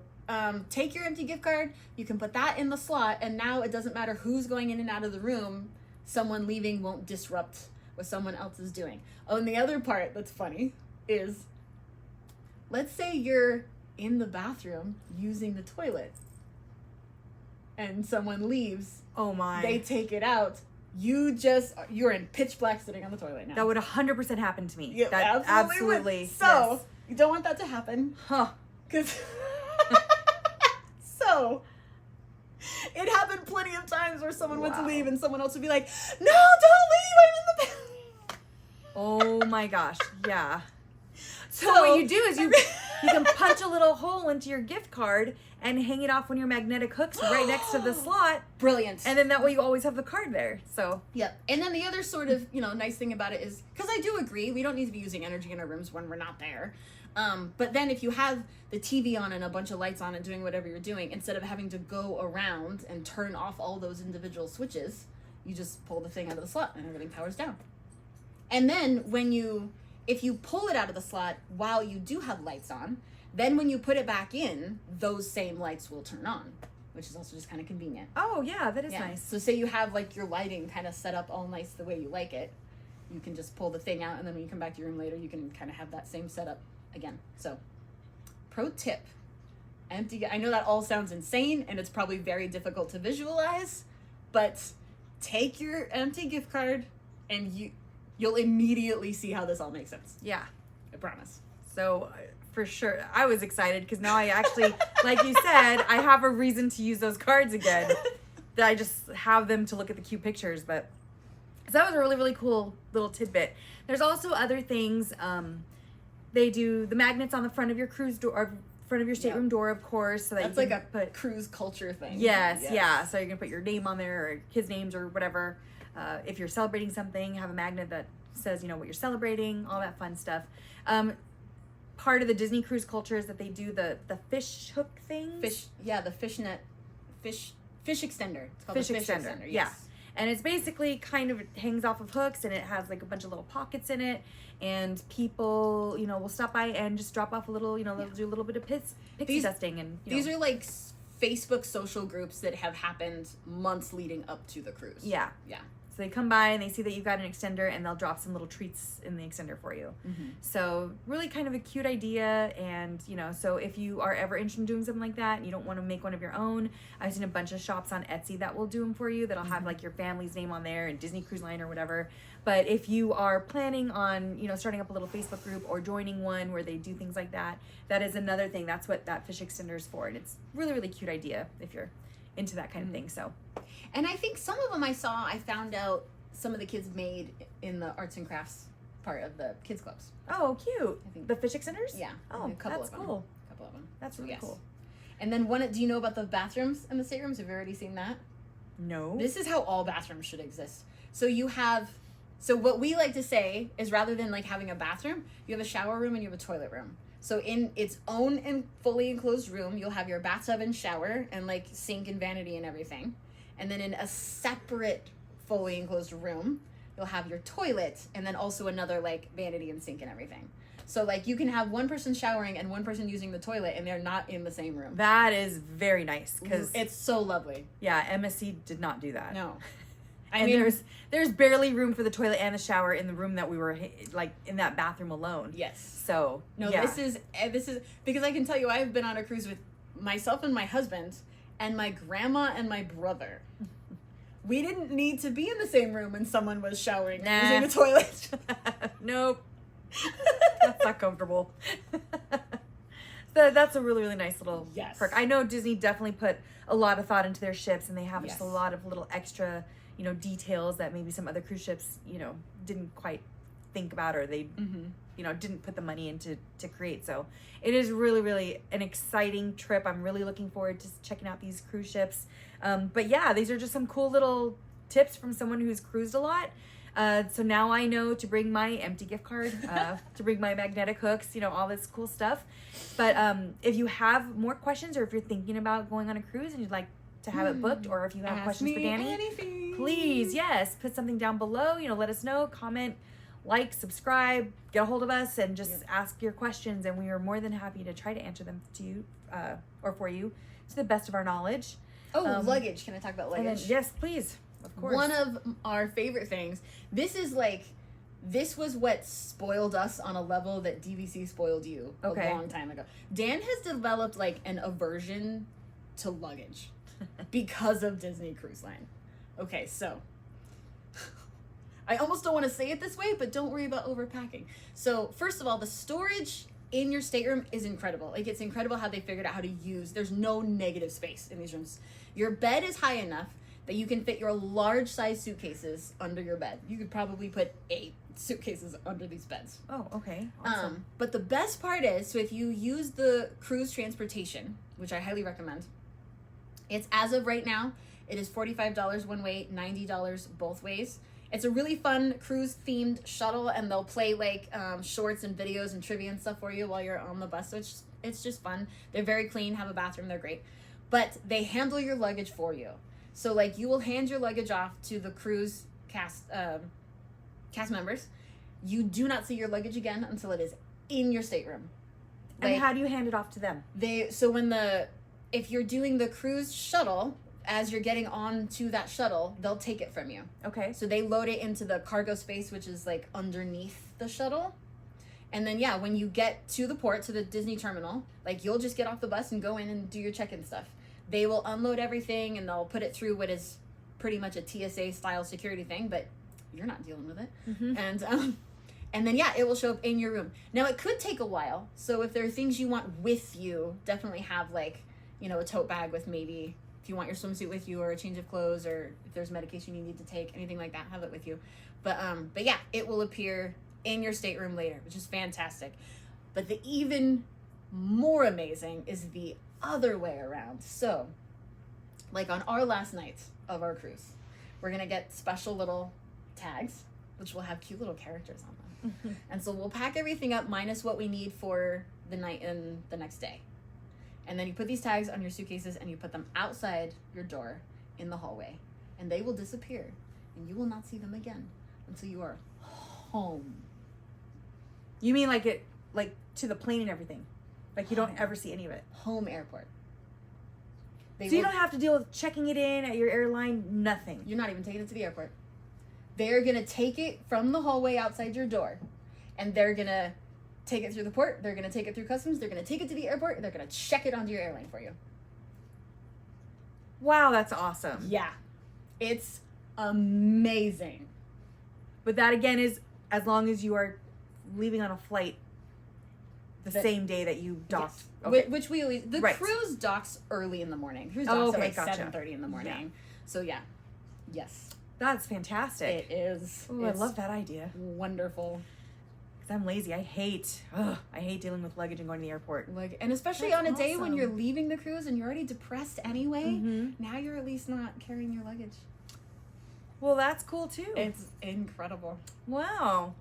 take your empty gift card, you can put that in the slot, and now it doesn't matter who's going in and out of the room, someone leaving won't disrupt what someone else is doing. Oh, and the other part that's funny is, let's say you're in the bathroom using the toilet, and someone leaves. Oh my. They take it out. You're in pitch black sitting on the toilet now. That would 100% happen to me. Yeah, that absolutely. So, yes. You don't want that to happen. Huh. Because, so, it happened plenty of times where someone went to leave and someone else would be like, no, don't leave, I'm in the bathroom. Oh my gosh, yeah. So what you do is you can punch a little hole into your gift card and hang it off one of your magnetic hooks right next to the slot. Brilliant. And then that way you always have the card there. So yep. And then the other sort of, nice thing about it is, because I do agree, we don't need to be using energy in our rooms when we're not there. But then if you have the TV on and a bunch of lights on and doing whatever you're doing, instead of having to go around and turn off all those individual switches, you just pull the thing out of the slot and everything powers down. And then if you pull it out of the slot while you do have lights on, then when you put it back in, those same lights will turn on, which is also just kind of convenient. Oh, yeah, that is nice. So say you have like your lighting kind of set up all nice the way you like it, you can just pull the thing out, and then when you come back to your room later, you can kind of have that same setup again. So, pro tip, I know that all sounds insane, and it's probably very difficult to visualize, but take your empty gift card, and you'll immediately see how this all makes sense. Yeah. I promise. So, for sure, I was excited because now I actually, like you said, I have a reason to use those cards again. That I just have them to look at the cute pictures, but so that was a really, really cool little tidbit. There's also other things. They do the magnets on the front of your cruise door, or front of your stateroom door, of course. So that that's you like can a cruise culture thing. Yes, yeah. So you're gonna put your name on there, or kids' names, or whatever. If you're celebrating something, have a magnet that says, what you're celebrating, all that fun stuff. Part of the Disney cruise culture is that they do the fish hook things. The fish extender. It's called fish the fish extender. Yes. Yeah. And it's basically kind of hangs off of hooks, and it has like a bunch of little pockets in it, and people, will stop by and just drop off a little, they'll do a little bit of pixie dusting, and these are like Facebook social groups that have happened months leading up to the cruise. Yeah. Yeah. So they come by and they see that you've got an extender, and they'll drop some little treats in the extender for you. Mm-hmm. So really kind of a cute idea. And, so if you are ever interested in doing something like that and you don't want to make one of your own, I've seen a bunch of shops on Etsy that will do them for you. That'll have like your family's name on there and Disney Cruise Line or whatever. But if you are planning on, starting up a little Facebook group or joining one where they do things like that, that is another thing. That's what that fish extender is for. And it's really, really cute idea if you're into that kind of thing. So. And I think some of them I found out some of the kids made in the arts and crafts part of the kids clubs. Oh, cute. I think the fish extenders? Yeah. Oh, that's cool. A couple of them. That's really cool. And then do you know about the bathrooms in the staterooms? Have you already seen that? No. This is how all bathrooms should exist. So what we like to say is, rather than like having a bathroom, you have a shower room and you have a toilet room. So in its own and fully enclosed room, you'll have your bathtub and shower and like sink and vanity and everything. And then in a separate fully enclosed room, you'll have your toilet and then also another like vanity and sink and everything. So like you can have one person showering and one person using the toilet, and they're not in the same room. That is very nice, because it's so lovely. Yeah, MSC did not do that. No. I mean, there's barely room for the toilet and the shower in the room that we were like in that bathroom alone. Yes. So no, yeah. this is because I can tell you, I've been on a cruise with myself and my husband and my grandma and my brother. We didn't need to be in the same room when someone was showering and using the toilet. Nope. That's not comfortable. So that's a really, really nice little perk. I know Disney definitely put a lot of thought into their ships, and they have just a lot of little extra, details that maybe some other cruise ships, didn't quite think about, or they, didn't put the money into to create. So it is really, really an exciting trip. I'm really looking forward to checking out these cruise ships. But yeah, these are just some cool little tips from someone who's cruised a lot. So now I know to bring my empty gift card, to bring my magnetic hooks, all this cool stuff. But if you have more questions, or if you're thinking about going on a cruise and you'd like to have it booked, or if you have questions for Dani, please, put something down below. Let us know, comment, like, subscribe, get a hold of us, and just ask your questions. And we are more than happy to try to answer them to you, or for you, to the best of our knowledge. Oh, luggage. Can I talk about luggage? Yes, please. Of course. One of our favorite things. This was what spoiled us on a level that DVC spoiled you a long time ago. Dan has developed like an aversion to luggage because of Disney Cruise Line. Okay, so I almost don't want to say it this way, but don't worry about overpacking. So first of all, the storage in your stateroom is incredible. Like, it's incredible how they figured out how to use. There's no negative space in these rooms. Your bed is high enough that you can fit your large size suitcases under your bed. You could probably put 8 suitcases under these beds. Oh, okay. Awesome. But the best part is, so if you use the cruise transportation, which I highly recommend, it's as of right now, it is $45 one way, $90 both ways. It's a really fun cruise themed shuttle, and they'll play like shorts and videos and trivia and stuff for you while you're on the bus. So it's just fun. They're very clean, have a bathroom, they're great. But they handle your luggage for you. So like you will hand your luggage off to the cruise cast members. You do not see your luggage again until it is in your stateroom. And how do you hand it off to them? If you're doing the cruise shuttle, as you're getting on to that shuttle, they'll take it from you. Okay. So they load it into the cargo space, which is like underneath the shuttle. And then, yeah, when you get to the port, to the Disney terminal, like you'll just get off the bus and go in and do your check-in stuff. They will unload everything and they'll put it through what is pretty much a TSA style security thing, but you're not dealing with it. Mm-hmm. And then, yeah, it will show up in your room. Now, it could take a while. So if there are things you want with you, definitely have like, you know, a tote bag with maybe, if you want your swimsuit with you or a change of clothes, or if there's medication you need to take, anything like that, have it with you. But yeah, it will appear in your stateroom later, which is fantastic. But the even more amazing is the other way around. So, like on our last night of our cruise, we're going to get special little tags, which will have cute little characters on them. Mm-hmm. And so we'll pack everything up minus what we need for the night and the next day. And then you put these tags on your suitcases and you put them outside your door in the hallway. And they will disappear. And you will not see them again until you are home. You mean like to the plane and everything? Like you don't ever see any of it? Home airport. You don't have to deal with checking it in at your airline, nothing. You're not even taking it to the airport. They're going to take it from the hallway outside your door. And they're going to take it through the port, they're going to take it through customs, they're going to take it to the airport, and they're going to check it onto your airline for you. Wow, that's awesome. Yeah. It's amazing. But that again is as long as you are leaving on a flight the same day that you dock. Yes. Okay. Which we always, the cruise docks early in the morning. Cruise docks at like 7:30 in the morning. Yeah. So yeah. Yes. That's fantastic. It is. Oh, I love that idea. Wonderful. I'm lazy. I hate dealing with luggage and going to the airport. And especially on a day when you're leaving the cruise and you're already depressed anyway, mm-hmm. now you're at least not carrying your luggage. Well, that's cool too. It's incredible. Wow.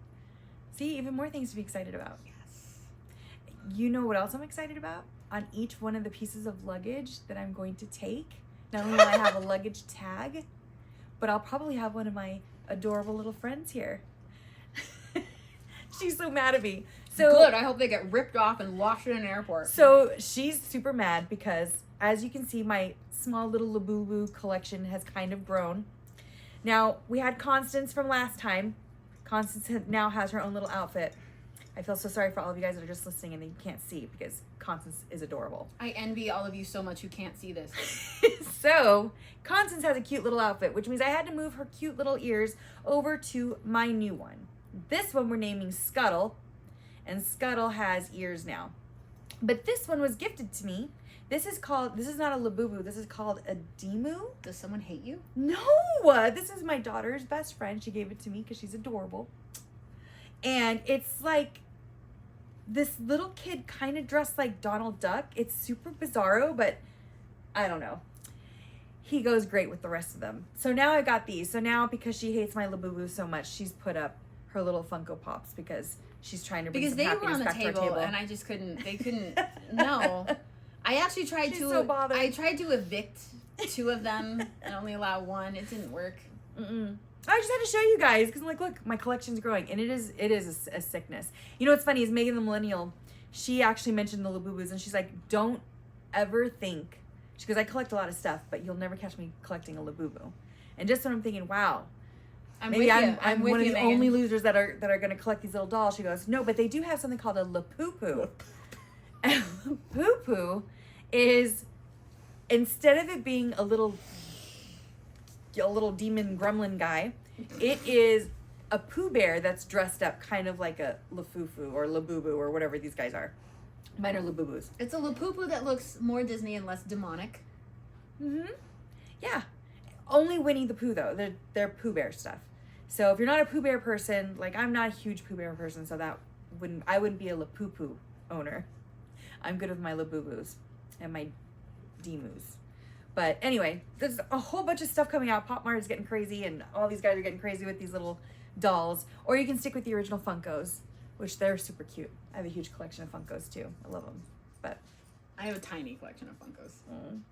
See, even more things to be excited about. Yes. You know what else I'm excited about? On each one of the pieces of luggage that I'm going to take, not only will I have a luggage tag, but I'll probably have one of my adorable little friends here. She's so mad at me. So good. I hope they get ripped off and locked in an airport. So she's super mad because, as you can see, my small little Labubu collection has kind of grown. Now, we had Constance from last time. Constance now has her own little outfit. I feel so sorry for all of you guys that are just listening and you can't see because Constance is adorable. I envy all of you so much who can't see this. So, Constance has a cute little outfit, which means I had to move her cute little ears over to my new one. This one we're naming Scuttle, and Scuttle has ears now. But this one was gifted to me. This is not a Labubu, this is called a Demu. Does someone hate you? No! This is my daughter's best friend. She gave it to me because she's adorable. And it's like this little kid kind of dressed like Donald Duck. It's super bizarro, but I don't know. He goes great with the rest of them. So now I got these. So now because she hates my Labubu so much, she's put up her little Funko Pops because she's trying to bring some happiness back to our table. And I just couldn't. They couldn't. No, I actually tried she's so bothered. I tried to evict 2 of them and only allow 1. It didn't work. I just had to show you guys because I'm like, look, my collection's growing, and it is a sickness. You know what's funny is Megan the Millennial. She actually mentioned the Labubus, and she's like, don't ever think. She goes, I collect a lot of stuff, but you'll never catch me collecting a Labubu. And just when I'm thinking, wow. Maybe I'm one of the only losers that are going to collect these little dolls. She goes, no, but they do have something called a Lapupu. And Lapupu is, instead of it being a little demon gremlin guy, it is a Pooh Bear that's dressed up kind of like a Lafufu or Labubu or whatever these guys are. Mine are Labubus. It's a Lapupu that looks more Disney and less demonic. Mm-hmm. Yeah. Only Winnie the Pooh though. They're Pooh Bear stuff. So if you're not a Pooh Bear person, like I'm not a huge Pooh Bear person, so I wouldn't be a La Poo Poo owner. I'm good with my La Boo Boos and my Demus. But anyway, there's a whole bunch of stuff coming out. Pop Mart is getting crazy, and all these guys are getting crazy with these little dolls. Or you can stick with the original Funkos, which they're super cute. I have a huge collection of Funkos too. I love them. But I have a tiny collection of Funkos.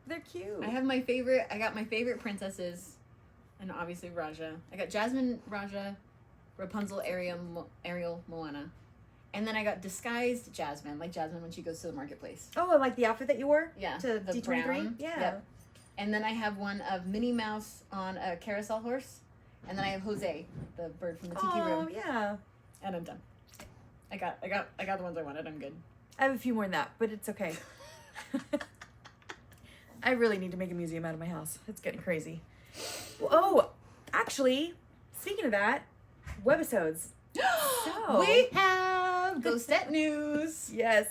They're cute. I got my favorite princesses, and obviously Raja. I got Jasmine, Raja, Rapunzel, Ariel, Moana. And then I got disguised Jasmine, like Jasmine when she goes to the marketplace. Oh, and like the outfit that you wore? Yeah. To the D23? brown. Yeah. Yep. And then I have one of Minnie Mouse on a carousel horse. And then I have Jose, the bird from the tiki room. Oh, yeah. And I'm done. I got the ones I wanted. I'm good. I have a few more than that, but it's okay. I really need to make a museum out of my house. It's getting crazy. Oh, actually, speaking of that, webisodes. So, we have Ghostette news. Yes.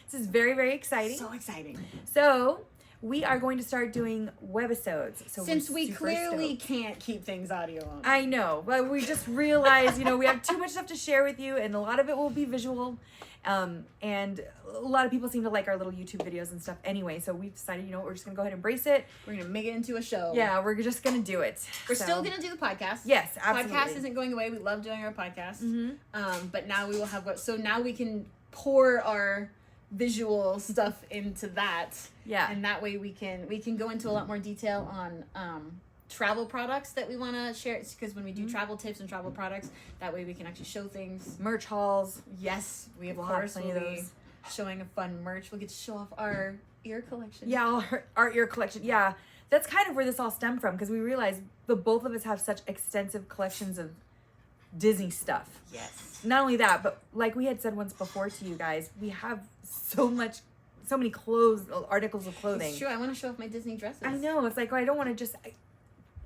This is very, very exciting. So exciting. So, we are going to start doing webisodes. So since we clearly can't keep things audio on. I know, but we just realized, we have too much stuff to share with you, and a lot of it will be visual. And a lot of people seem to like our little YouTube videos and stuff anyway, so we've decided, we're just going to go ahead and embrace it. We're going to make it into a show. Yeah, we're just going to do it. We're still going to do the podcast. Yes, absolutely. Podcast isn't going away. We love doing our podcast. Mm-hmm. But now we will have so now we can pour our visual stuff into that. Yeah. And that way we can go into a lot more detail on travel products that we want to share, because when we do travel tips and travel products, that way we can actually show things. Merch hauls. Yes, we of course will be showing a fun merch. We'll get to show off our ear collection. Yeah, our ear collection. Yeah, that's kind of where this all stemmed from, because we realized the both of us have such extensive collections of Disney stuff. Yes. Not only that, but like we had said once before to you guys, we have so many clothes, articles of clothing. It's true. I want to show off my Disney dresses. I know. It's like, I don't want to just...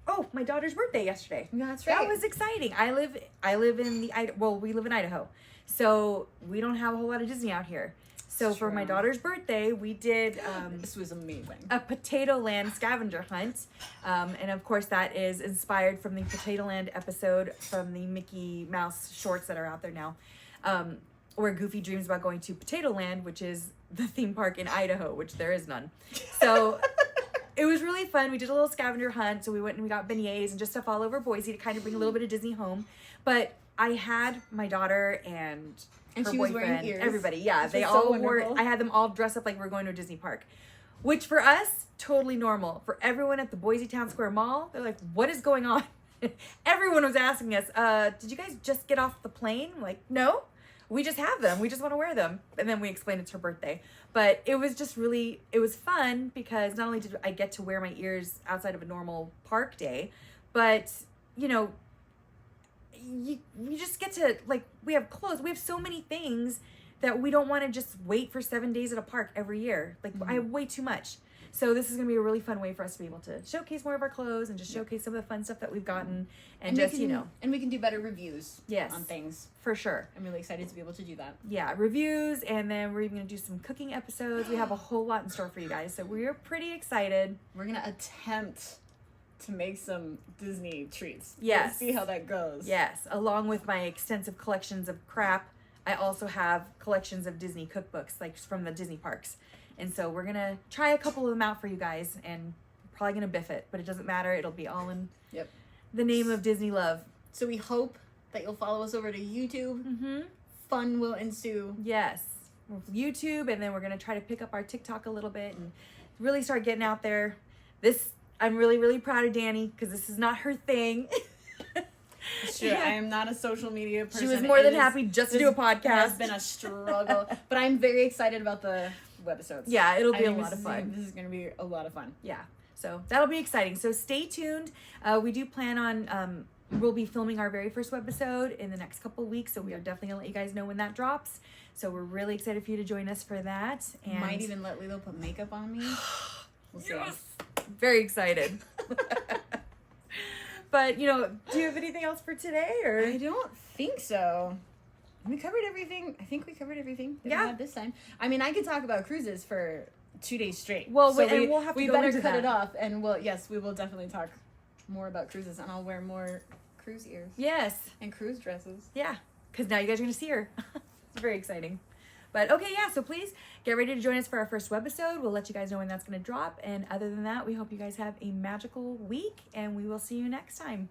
Oh, my daughter's birthday yesterday. Yeah, that's right. That was exciting. we live in Idaho. So we don't have a whole lot of Disney out here. So for my daughter's birthday, we did this was amazing. A Potato Land scavenger hunt. And of course that is inspired from the Potato Land episode from the Mickey Mouse shorts that are out there now. Where Goofy dreams about going to Potato Land, which is the theme park in Idaho, which there is none. So it was really fun. We did a little scavenger hunt. So we went and we got beignets and just stuff all over Boise to kind of bring a little bit of Disney home. But I had my daughter and her she was boyfriend, wearing ears. everybody. Yeah, Which they was so all wonderful. wore, I had them all dressed up like we were going to a Disney park. Which for us, totally normal. For everyone at the Boise Town Square Mall, they're like, what is going on? Everyone was asking us, did you guys just get off the plane? I'm like, no. We just have them. We just want to wear them. And then we explained it's her birthday. But it was just it was fun because not only did I get to wear my ears outside of a normal park day, but, we just get to, we have clothes. We have so many things that we don't want to just wait for 7 days at a park every year. I have way too much. So this is going to be a really fun way for us to be able to showcase more of our clothes and just showcase some of the fun stuff that we've gotten. And just, And we can do better reviews yes, on things. For sure. I'm really excited to be able to do that. Yeah, reviews, and then we're even going to do some cooking episodes. We have a whole lot in store for you guys, so we're pretty excited. We're going to attempt to make some Disney treats. Yes. Let's see how that goes. Yes, along with my extensive collections of crap, I also have collections of Disney cookbooks, from the Disney parks. And so we're going to try a couple of them out for you guys, and probably going to biff it, but it doesn't matter. It'll be all in the name of Disney love. So we hope that you'll follow us over to YouTube. Mm-hmm. Fun will ensue. Yes. YouTube, and then we're going to try to pick up our TikTok a little bit and really start getting out there. I'm really, really proud of Dani because this is not her thing. Sure, yeah. I am not a social media person. She was more than happy just to do a podcast. It has been a struggle, but I'm very excited about the webisodes. Yeah, it'll be a lot of fun. This is going to be a lot of fun. Yeah, so that'll be exciting. So stay tuned. We do plan on, we'll be filming our very first webisode in the next couple of weeks, so we are definitely going to let you guys know when that drops. So we're really excited for you to join us for that. And might even let Lelo put makeup on me. We'll see. Yes. Very excited. But, do you have anything else for today? Or I don't think so. We covered everything. I think we covered everything that we had this time. I mean, I could talk about cruises for 2 days straight. Well, so we'll have to we go better into cut that. it off, and we will definitely talk more about cruises, and I'll wear more cruise ears. Yes. And cruise dresses. Yeah, because now you guys are going to see her. It's very exciting. But okay, yeah, so please get ready to join us for our first webisode. We'll let you guys know when that's going to drop. And other than that, we hope you guys have a magical week, and we will see you next time.